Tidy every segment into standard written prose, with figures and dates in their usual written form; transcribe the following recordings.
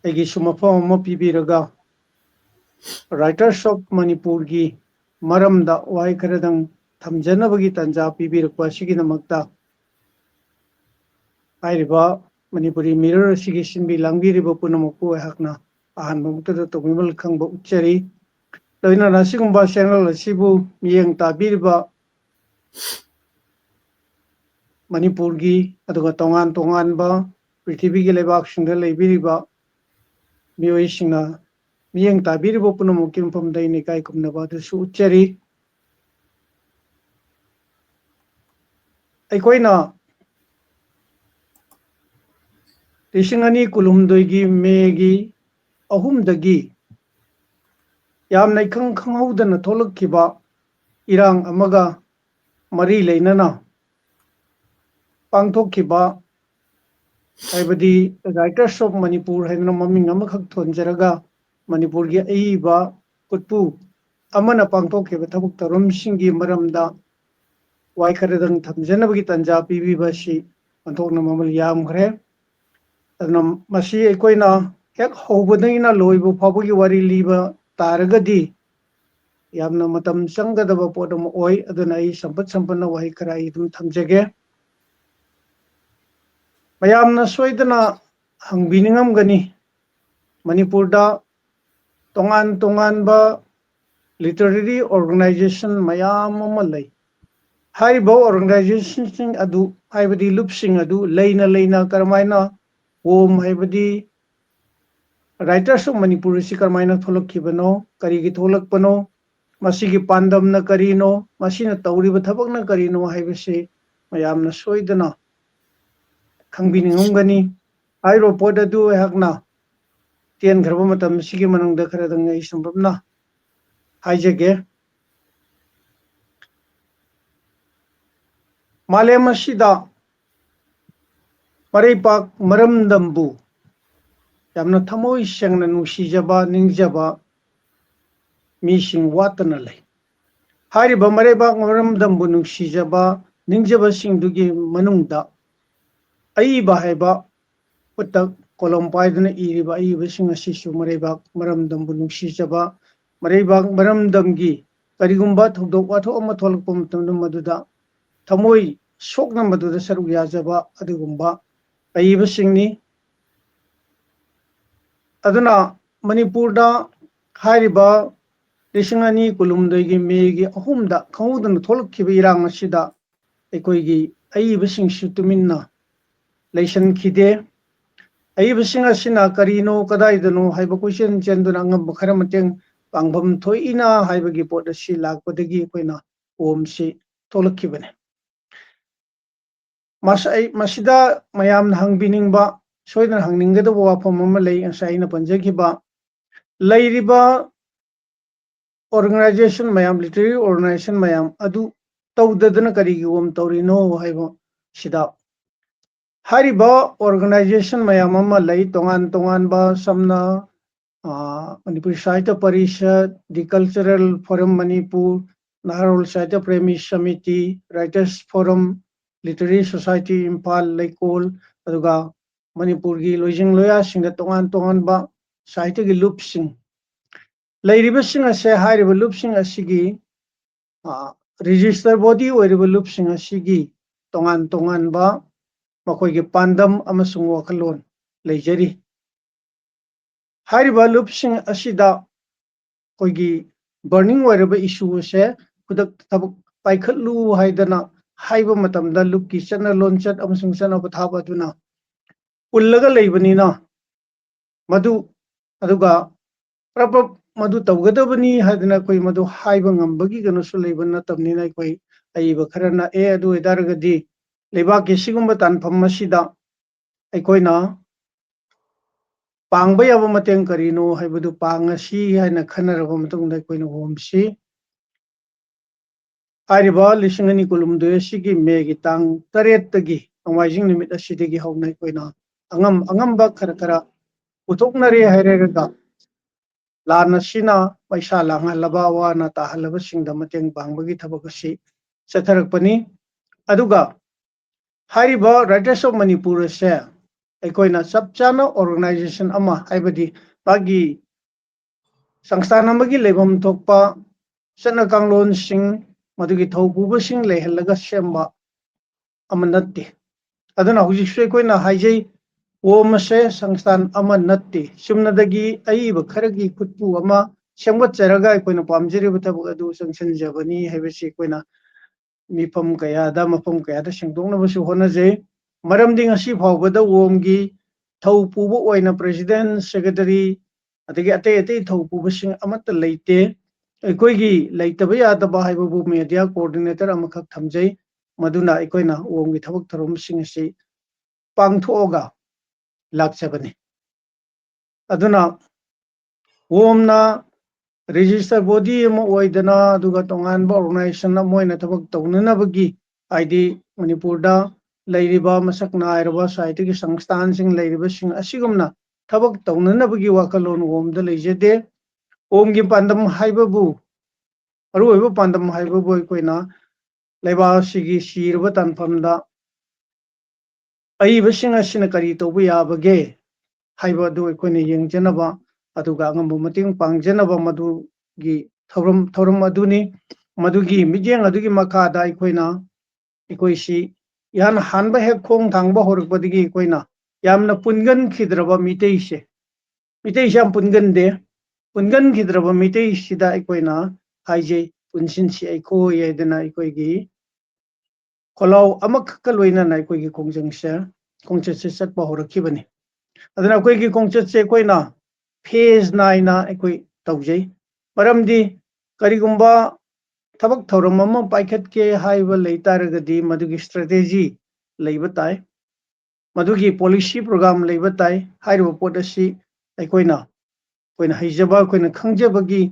ꯑꯩꯒꯤ ꯁꯨꯃꯐꯝ ꯑꯃ ꯄꯤꯕꯤꯔꯒ ꯔꯥꯏꯇꯔꯁ ꯑꯣꯐ ꯃꯅꯤꯄꯨꯔꯒꯤ ꯃꯔꯝꯗ ꯋꯥꯍꯩ ꯈꯔꯗꯪ ꯊꯝꯖꯅꯕꯒꯤ ꯇꯥꯟꯖꯥ ꯄꯤꯕꯤꯔꯛꯄ ꯑꯁꯤꯒꯤꯗꯃꯛꯇ ꯍꯥꯏꯔꯤꯕ ꯃꯅꯤꯄꯨꯔꯤ ꯃꯤꯔꯣꯜ ꯑꯁꯤꯒꯤ ꯁꯤꯟꯕꯤ ꯂꯥꯡꯕꯤꯔꯤꯕ ꯄꯨꯝꯅꯃꯛꯄꯨ ꯑꯩꯍꯥꯛꯅ ꯑꯍꯥꯟꯕ ꯃꯛꯇꯗ ꯇꯧꯕꯤꯃꯜ ꯈꯪꯕ ꯎꯠꯆꯔꯤ ꯂꯣꯏꯅꯅ ꯑꯁꯤꯒꯨꯝꯕ ꯆꯦꯅꯦꯜ ꯑꯁꯤꯕꯨ ꯃꯤꯠꯌꯦꯡ ꯇꯥꯕꯤꯔꯤꯕ ꯃꯅꯤꯄꯨꯔꯒꯤ ꯑꯗꯨꯒ ꯇꯣꯉꯥꯟ ꯇꯣꯉꯥꯟꯕ ꯄ꯭ꯔꯤꯊꯤꯕꯤꯒꯤ ꯂꯩꯕꯥꯛꯁꯤꯡꯗ ꯂꯩꯕꯤꯔꯤꯕ ꯃꯤꯑꯣꯏꯁꯤꯡꯅ ꯃꯤꯠꯌꯦꯡ ꯇꯥꯕꯤꯔꯤꯕ ꯄꯨꯝꯅꯃꯛꯀꯤ ꯃꯐꯝꯗ ꯑꯩꯅ ꯏꯀꯥꯏ ꯈꯨꯝꯅꯕ ꯑꯗꯨꯁꯨ ꯎꯠꯆꯔꯤ ꯑꯩꯈꯣꯏꯅ 2016ꯒꯤ ꯃꯦꯒꯤ 3 ꯌꯥꯝꯅ ꯏꯈꯪ ꯈꯪꯍꯧꯗꯅ ꯊꯣꯛꯂꯛꯈꯤꯕ ꯏꯔꯥꯡ ꯑꯃꯒ ꯃꯔꯤ ꯂꯩꯅꯅ ꯄꯥꯡꯊꯣꯛꯈꯤꯕ ꯍꯥꯏꯕꯗꯤ ꯔꯥꯏꯇꯔꯁ ꯑꯣꯐ ꯃꯅꯤꯄꯨꯔ ꯍꯥꯏꯗꯅ ꯃꯃꯤꯡ ꯑꯃꯈꯛ ꯊꯣꯟꯖꯔꯒ ꯃꯅꯤꯄꯨꯔꯒꯤ ꯑꯏꯕ ꯈꯨꯠꯄꯨ ꯑꯃꯅ ꯄꯥꯡꯊꯣꯛꯈꯤꯕ ꯊꯕꯛ ꯊꯧꯔꯝꯁꯤꯡꯒꯤ ꯃꯔꯝꯗ ꯋꯥꯍꯩ ꯈꯔꯗꯪ ꯊꯝꯖꯅꯕꯒꯤ ꯇꯥꯟꯖꯥ ꯄꯤꯕꯤꯕ ꯑꯁꯤ ꯑꯣꯟꯊꯣꯛꯅ ꯃꯃꯜ ꯌꯥꯝꯈ꯭ꯔꯦ ꯑꯗꯨꯅ ꯃꯁꯤ ꯑꯩꯈꯣꯏꯅ ꯍꯦꯛ ꯍꯧꯕꯗꯒꯤꯅ ꯂꯣꯏꯕ ꯐꯥꯎꯕꯒꯤ ꯋꯥꯔꯤ ꯂꯤꯕ ꯇꯥꯔꯒꯗꯤ ꯌꯥꯝꯅ ꯃꯇꯝ ꯆꯪꯒꯗꯕ ꯄꯣꯠ ꯑꯃ ꯑꯣꯏ ꯑꯗꯨꯅ ꯑꯩ ꯁꯝꯄꯠ ꯁꯝꯄꯟꯅ ꯋꯥꯍꯩ ꯈꯔ ꯑꯩ ꯑꯗꯨꯝ ꯊꯝꯖꯒꯦ ꯃꯌꯥꯝꯅ ꯁꯣꯏꯗꯅ ꯍꯪꯕꯤꯅꯤꯡꯉꯝꯒꯅꯤ ꯃꯅꯤꯄꯨꯔꯗ ꯇꯣꯉꯥꯟ ꯇꯣꯉꯥꯟꯕ ꯂꯤꯇꯔꯦꯔꯤ ꯑꯣꯔꯒꯅꯥꯏꯖꯦꯁꯟ ꯃꯌꯥꯝ ꯑꯃ ꯂꯩ ꯍꯥꯏꯔꯤꯕ ꯑꯣꯔꯒꯅꯥꯏꯖꯦꯁꯟꯁꯤꯡ ꯑꯗꯨ ꯍꯥꯏꯕꯗꯤ ꯂꯨꯞꯁꯤꯡ ꯑꯗꯨ ꯂꯩꯅ ꯂꯩꯅ ꯀꯔꯝꯍꯥꯏꯅ ꯋꯣꯝ ꯍꯥꯏꯕꯗꯤ ꯔꯥꯏꯇꯔꯁ ꯑꯣꯐ ꯃꯅꯤꯄꯨꯔ ꯑꯁꯤ ꯀꯔꯝꯍꯥꯏꯅ ꯊꯣꯛꯂꯛꯈꯤꯕꯅꯣ ꯀꯔꯤꯒꯤ ꯊꯣꯛꯂꯛꯄꯅꯣ ꯃꯁꯤꯒꯤ ꯄꯥꯟꯗꯝꯅ ꯀꯔꯤꯅꯣ ꯃꯁꯤꯅ ꯇꯧꯔꯤꯕ ꯊꯕꯛꯅ ꯀꯔꯤꯅꯣ ꯍꯥꯏꯕꯁꯤ ꯃꯌꯥꯝꯅ ꯁꯣꯏꯗꯅ ꯈꯪꯕꯤꯅꯤꯡꯉꯝꯒꯅꯤ ꯍꯥꯏꯔꯤꯕ ꯄꯣꯠ ꯑꯗꯨ ꯑꯩꯍꯥꯛꯅ ꯇꯦꯟꯈ꯭ꯔꯕ ꯃꯇꯝ ꯑꯁꯤꯒꯤ ꯃꯅꯨꯡꯗ ꯈꯔꯗꯪ ꯑꯩ ꯁꯝꯂꯞꯅ ꯍꯥꯏꯖꯒꯦ ꯃꯥꯂꯦꯝ ꯑꯁꯤꯗ ꯃꯔꯩꯄꯥꯛ ꯃꯔꯝꯗꯝꯕꯨ ꯌꯥꯝꯅ ꯊꯃꯣꯏ ꯁꯦꯡꯅ ꯅꯨꯡꯁꯤꯖꯕ ꯅꯤꯡꯖꯕ ꯃꯤꯁꯤꯡ ꯋꯥꯠꯇꯅ ꯂꯩ ꯍꯥꯏꯔꯤꯕ ꯃꯔꯩꯕꯥꯛ ꯃꯔꯝꯗꯝꯕꯨ ꯅꯨꯡꯁꯤꯖꯕ ꯅꯤꯡꯖꯕꯁꯤꯡꯗꯨꯒꯤ ꯃꯅꯨꯡꯗ ꯑꯏꯕ ꯍꯥꯏꯕ ꯈꯨꯠꯇ ꯀꯣꯂꯣꯝ ꯄꯥꯏꯗꯨꯅ ꯏꯔꯤꯕ ꯑꯏꯕꯁꯤꯡ ꯑꯁꯤꯁꯨ ꯃꯔꯩꯕꯥꯛ ꯃꯔꯝꯗꯝꯕꯨ ꯅꯨꯡꯁꯤꯖꯕ ꯃꯔꯩꯕꯥꯛ ꯃꯔꯝꯗꯝꯒꯤ ꯀꯔꯤꯒꯨꯝꯕ ꯊꯧꯗꯣꯛ ꯋꯥꯊꯣꯛ ꯑꯃ ꯊꯣꯛꯂꯛꯄ ꯃꯇꯝꯗ ꯃꯗꯨꯗ ꯊꯃꯣꯏ ꯁꯣꯛꯅ ꯃꯗꯨꯗ ꯁꯔꯨꯛ ꯌꯥꯖꯕ ꯑꯗꯨꯒꯨꯝꯕ ꯑꯏꯕꯁꯤꯡꯅꯤ ꯑꯗꯨꯅ ꯃꯅꯤꯄꯨꯔꯗ ꯍꯥꯏꯔꯤꯕ 2016ꯒꯤ ꯃꯦꯒꯤ 3ꯗ ꯈꯪꯍꯧꯗꯅ ꯊꯣꯛꯂꯛꯈꯤꯕ ꯏꯔꯥꯡ ꯑꯁꯤꯗ ꯑꯩꯈꯣꯏꯒꯤ ꯑꯏꯕꯁꯤꯡꯁꯨ ꯇꯨꯃꯤꯟꯅ ꯂꯩꯁꯟꯈꯤꯗꯦ ꯑꯏꯕꯁꯤꯡ ꯑꯁꯤꯅ ꯀꯔꯤꯅꯣ ꯀꯗꯥꯏꯗꯅꯣ ꯍꯥꯏꯕ ꯀꯣꯏꯆꯦꯟ ꯆꯦꯟꯗꯨꯅ ꯑꯉꯝꯕ ꯈꯔ ꯃꯇꯦꯡ ꯄꯥꯡꯐꯝ ꯊꯣꯛꯏꯅ ꯍꯥꯏꯕꯒꯤ ꯄꯣꯠ ꯑꯁꯤ ꯂꯥꯛꯄꯗꯒꯤ ꯑꯩꯈꯣꯏꯅ ꯋꯣꯝꯁꯤ ꯊꯣꯛꯂꯛꯈꯤꯕꯅꯤ ꯃꯁꯤꯗ ꯃꯌꯥꯝꯅ ꯍꯪꯕꯤꯅꯤꯡꯕ ꯁꯣꯏꯗꯅ ꯍꯪꯅꯤꯡꯒꯗꯕ ꯋꯥꯐꯝ ꯑꯃ ꯂꯩ ꯉꯁꯥꯏ ꯑꯩꯅ ꯄꯟꯖꯈꯤꯕ ꯂꯩꯔꯤꯕ ꯑꯣꯔꯒꯅꯥꯏꯖꯦꯁꯟ ꯃꯌꯥꯝ ꯂꯤꯇꯔꯦꯔꯤ ꯑꯣꯔꯒꯅꯥꯏꯖꯦꯁꯟ ꯃꯌꯥꯝ ꯑꯗꯨ ꯇꯧꯗꯗꯅ ꯀꯔꯤꯒꯤ ꯋꯣꯝ ꯇꯧꯔꯤꯅꯣ ꯍꯥꯏꯕ ꯁꯤꯗ ꯍꯥꯏꯔꯤꯕ ꯑꯣꯔꯒꯅꯥꯏꯖꯦꯁꯟ ꯃꯌꯥꯝ ꯑꯃ ꯂꯩ ꯇꯣꯉꯥꯟ ꯇꯣꯉꯥꯟꯕ ꯁꯝꯅ Manipuri Sahitya Parishad the cultural forum Manipur Naharol Sahitya Premi Samiti writers forum literary society Imphal ꯂꯩꯀꯣꯜ ꯑꯗꯨꯒ ꯃꯅꯤꯄꯨꯔꯒꯤ ꯂꯣꯏꯖꯤꯡ ꯂꯣꯌꯥꯁꯤꯡꯗ ꯇꯣꯉꯥꯟ ꯇꯣꯉꯥꯟꯕ ꯁꯥꯍꯤꯇ꯭ꯌꯒꯤ ꯂꯨꯞꯁꯤꯡ ꯂꯩꯔꯤꯕꯁꯤꯡ ꯑꯁꯦ ꯍꯥꯏꯔꯤꯕ ꯂꯨꯞꯁꯤꯡ ꯑꯁꯤꯒꯤ ꯔꯤꯖꯤꯁꯇꯔ ꯕꯣꯗꯤ ꯑꯣꯏꯔꯤꯕ ꯂꯨꯞꯁꯤꯡ ꯑꯁꯤꯒꯤ ꯇꯣꯉꯥꯟ ꯇꯣꯉꯥꯟꯕ ꯃꯈꯣꯏꯒꯤ ꯄꯥꯟꯗꯝ ꯑꯃꯁꯨꯡ ꯋꯥꯈꯜꯂꯣꯟ ꯂꯩꯖꯔꯤ ꯍꯥꯏꯔꯤꯕ ꯂꯨꯞꯁꯤꯡ ꯑꯁꯤꯗ ꯑꯩꯈꯣꯏꯒꯤ ꯕꯔꯅꯤꯡ ꯑꯣꯏꯔꯕ ꯏꯁꯨ ꯑꯁꯦ ꯈꯨꯗꯛꯇ ꯊꯕꯛ ꯄꯥꯏꯈꯠꯂꯨ ꯍꯥꯏꯗꯅ ꯍꯥꯏꯕ ꯃꯇꯝꯗ ꯂꯨꯞꯀꯤ ꯆꯠꯅ ꯂꯣꯟꯆꯠ ꯑꯃꯁꯨꯡ ꯆꯠꯅ ꯄꯊꯥꯞ ꯑꯗꯨꯅ ꯄꯨꯜꯂꯒ ꯂꯩꯕꯅꯤꯅ ꯑꯗꯨꯒ ꯃꯗꯨ ꯇꯧꯒꯗꯕꯅꯤ ꯍꯥꯏꯗꯅ ꯑꯩꯈꯣꯏ ꯃꯗꯨ ꯍꯥꯏꯕ ꯉꯝꯕꯒꯤ ꯀꯩꯅꯣꯁꯨ ꯂꯩꯕ ꯅꯠꯇꯕꯅꯤꯅ ꯑꯩꯈꯣꯏ ꯑꯏꯕ ꯈꯔꯅ ꯑꯗꯨ ꯑꯣꯏꯇꯥꯔꯒꯗꯤ ꯂꯩꯕꯥꯛꯀꯤ ꯁꯤꯒꯨꯝꯕ ꯇꯥꯟꯐꯝ ꯑꯁꯤꯗ ꯑꯩꯈꯣꯏꯅ ꯄꯥꯡꯕ ꯌꯥꯕ ꯃꯇꯦꯡ ꯀꯔꯤꯅꯣ ꯍꯥꯏꯕꯗꯨ ꯄꯥꯡꯉꯁꯤ ꯍꯥꯏꯅ ꯈꯟꯅꯔꯕ ꯃꯇꯨꯡꯗ ꯑꯩꯈꯣꯏꯅ ꯋꯣꯝꯁꯤ ꯍꯥꯏꯔꯤꯕ 2016 ꯑꯁꯤꯒꯤ ꯃꯦꯒꯤ ꯇꯥꯡ 8ꯇꯒꯤ ꯅꯣꯡꯃꯥꯏꯖꯤꯡ ꯅꯨꯃꯤꯠ ꯑꯁꯤꯗꯒꯤ ꯍꯧꯅ ꯑꯩꯈꯣꯏꯅ ꯑꯉꯝꯕ ꯈꯔ ꯄꯨꯊꯣꯛꯅꯔꯦ ꯍꯥꯏꯔꯒ ꯂꯥꯟ ꯑꯁꯤꯅ ꯄꯩꯁꯥ ꯂꯥꯡꯍꯜꯂꯕ ꯑꯋꯥ ꯑꯅꯥ ꯇꯥꯍꯜꯂꯕꯁꯤꯡꯗ ꯃꯇꯦꯡ ꯄꯥꯡꯕꯒꯤ ꯊꯕꯛ ꯑꯁꯤ ꯆꯠꯊꯔꯛꯄꯅꯤ ꯑꯗꯨꯒ ꯍꯥꯏꯔꯤꯕ ꯔꯥꯏꯇꯔꯁ ꯑꯣꯐ ꯃꯅꯤꯄꯨꯔ ꯑꯁꯦ ꯑꯩꯈꯣꯏꯅ ꯆꯞ ꯆꯥꯅ ꯑꯣꯔꯒꯅꯥꯏꯖꯦꯁꯟ ꯑꯃ ꯍꯥꯏꯕꯗꯤ ꯃꯥꯒꯤ ꯁꯪꯁꯊꯥꯟ ꯑꯃꯒꯤ ꯂꯩꯐꯝ ꯊꯣꯛꯄ ꯆꯠꯅ ꯀꯥꯡꯂꯣꯟꯁꯤꯡ ꯃꯗꯨꯒꯤ ꯊꯧ ꯄꯨꯕꯁꯤꯡ ꯂꯩꯍꯜꯂꯒ ꯁꯦꯝꯕ ꯑꯃ ꯅꯠꯇꯦ ꯑꯗꯨꯅ ꯍꯧꯖꯤꯛꯁꯨ ꯑꯩꯈꯣꯏꯅ ꯍꯥꯏꯖꯩ ꯑꯣꯝ ꯑꯁꯦ ꯁꯪꯁꯊꯥꯟ ꯑꯃ ꯅꯠꯇꯦ ꯆꯨꯝꯅꯗꯒꯤ ꯑꯏꯕ ꯈꯔꯒꯤ ꯈꯨꯠꯄꯨ ꯑꯃ ꯁꯦꯝꯒꯠꯆꯔꯒ ꯑꯩꯈꯣꯏꯅ ꯄꯥꯝꯖꯔꯤꯕ ꯊꯕꯛ ꯑꯗꯨ ꯆꯪꯁꯤꯟꯖꯕꯅꯤ ꯍꯥꯏꯕꯁꯤ ꯑꯩꯈꯣꯏꯅ ꯃꯤꯐꯝ ꯀꯌꯥꯗ ꯃꯐꯝ ꯀꯌꯥꯗ ꯁꯦꯡꯗꯣꯛꯅꯕꯁꯨ ꯍꯣꯠꯅꯖꯩ ꯃꯔꯝꯗꯤ ꯉꯁꯤ ꯐꯥꯎꯕꯗ ꯑꯣꯝꯒꯤ ꯊꯧ ꯄꯨꯕ ꯑꯣꯏꯅ ꯄ꯭ꯔꯦꯁꯤꯗꯦꯟ ꯁꯦꯀ꯭ꯔꯦꯇꯔꯤ ꯑꯗꯒꯤ ꯑꯇꯩ ꯑꯇꯩ ꯊꯧ ꯄꯨꯕꯁꯤꯡ ꯑꯃꯠꯇ ꯂꯩꯇꯦ ꯑꯩꯈꯣꯏꯒꯤ ꯂꯩꯇꯕ ꯌꯥꯗꯕ ꯍꯥꯏꯕꯕꯨ ꯃꯦꯗꯤꯌꯥ ꯀꯣꯑꯣꯔꯗꯤꯅꯦꯇꯔ ꯑꯃꯈꯛ ꯊꯝꯖꯩ ꯃꯗꯨꯅ ꯑꯩꯈꯣꯏꯅ ꯑꯣꯝꯒꯤ ꯊꯕꯛ ꯊꯧꯔꯝꯁꯤꯡ ꯑꯁꯤ ꯄꯥꯡꯊꯣꯛꯑꯒ ꯂꯥꯛꯆꯕꯅꯤ ꯑꯗꯨꯅ ꯑꯣꯝꯅ ꯔꯦꯖꯤꯁꯇꯔ ꯕꯣꯗꯤ ꯑꯃ ꯑꯣꯏꯗꯅ ꯑꯗꯨꯒ ꯇꯣꯉꯥꯟꯕ ꯑꯣꯔꯒꯅꯥꯏꯖꯦꯁꯟ ꯑꯃ ꯑꯣꯏꯅ ꯊꯕꯛ ꯇꯧꯅꯅꯕꯒꯤ ꯍꯥꯏꯗꯤ ꯃꯅꯤꯄꯨꯔꯗ ꯂꯩꯔꯤꯕ ꯃꯁꯛ ꯅꯥꯏꯔꯕ ꯁꯥꯍꯤꯇ꯭ꯌꯒꯤ ꯁꯪꯁꯊꯥꯟꯁꯤꯡ ꯂꯩꯔꯤꯕꯁꯤꯡ ꯑꯁꯤꯒꯨꯝꯅ ꯊꯕꯛ ꯇꯧꯅꯅꯕꯒꯤ ꯋꯥꯈꯜꯂꯣꯟ ꯑꯣꯝꯗ ꯂꯩꯖꯗꯦ ꯑꯣꯝꯒꯤ ꯄꯥꯟꯗꯝ ꯍꯥꯏꯕꯕꯨ ꯑꯔꯣꯏꯕ ꯄꯥꯟꯗꯝ ꯍꯥꯏꯕꯕꯨ ꯑꯩꯈꯣꯏꯅ ꯂꯩꯕꯥꯛ ꯑꯁꯤꯒꯤ ꯁꯤꯔꯕ ꯇꯥꯟꯐꯝꯗ ꯑꯏꯕꯁꯤꯡ ꯑꯁꯤꯅ ꯀꯔꯤ ꯇꯧꯕ ꯌꯥꯕꯒꯦ ꯍꯥꯏꯕ ꯑꯗꯨ ꯑꯩꯈꯣꯏꯅ ꯌꯦꯡꯖꯅꯕ ꯑꯗꯨꯒ ꯑꯉꯝꯕ ꯃꯇꯦꯡ ꯄꯥꯡꯖꯅꯕ ꯃꯗꯨꯒꯤ ꯊꯧꯔꯝ ꯑꯗꯨꯅꯤ ꯃꯗꯨꯒꯤ ꯃꯤꯠꯌꯦꯡ ꯑꯗꯨꯒꯤ ꯃꯈꯥꯗ ꯑꯩꯈꯣꯏꯁꯤ ꯏꯍꯥꯟ ꯍꯥꯟꯕ ꯍꯦꯛ ꯈꯣꯡ ꯊꯥꯡꯕ ꯍꯧꯔꯛꯄꯗꯒꯤ ꯑꯩꯈꯣꯏꯅ ꯌꯥꯝꯅ ꯄꯨꯟꯒꯟꯈꯤꯗ꯭ꯔꯕ ꯃꯤꯇꯩꯁꯦ ꯌꯥꯝ ꯄꯨꯟꯒꯟꯗꯦ ꯄꯨꯟꯒꯟꯈꯤꯗ꯭ꯔꯕ ꯃꯤꯇꯩꯁꯤꯗ ꯑꯩꯈꯣꯏꯅ ꯍꯥꯏꯖꯩ ꯄꯨꯟꯁꯤꯟꯁꯤ ꯑꯩꯈꯣꯏ ꯍꯥꯏꯗꯅ ꯑꯩꯈꯣꯏꯒꯤ ꯈꯣꯜꯂꯥꯎ ꯑꯃꯈꯛꯀ ꯂꯣꯏꯅꯅ ꯑꯩꯈꯣꯏꯒꯤ ꯈꯣꯡꯆꯠꯁꯦ ꯆꯠꯄ ꯍꯧꯔꯛꯈꯤꯕꯅꯤ ꯑꯗꯨꯅ ꯑꯩꯈꯣꯏꯒꯤ ꯈꯣꯡꯆꯠꯁꯦ ꯑꯩꯈꯣꯏꯅ ꯐꯦꯖ ꯅꯥꯏꯅ ꯑꯩꯈꯣꯏ ꯇꯧꯖꯩ ꯃꯔꯝꯗꯤ ꯀꯔꯤꯒꯨꯝꯕ ꯊꯕꯛ ꯊꯧꯔꯝ ꯑꯃ ꯄꯥꯏꯈꯠꯀꯦ ꯍꯥꯏꯕ ꯂꯩ ꯇꯥꯔꯒꯗꯤ ꯃꯗꯨꯒꯤ ꯏꯁꯇ꯭ꯔꯦꯇꯦꯖꯤ ꯂꯩꯕ ꯇꯥꯏ ꯃꯗꯨꯒꯤ ꯄꯣꯂꯤꯁꯤ ꯄ꯭ꯔꯣꯒ꯭ꯔꯥꯝ ꯂꯩꯕ ꯇꯥꯏ ꯍꯥꯏꯔꯤꯕ ꯄꯣꯠ ꯑꯁꯤ ꯑꯩꯈꯣꯏꯅ ꯍꯩꯖꯕ ꯑꯩꯈꯣꯏꯅ ꯈꯪꯖꯕꯒꯤ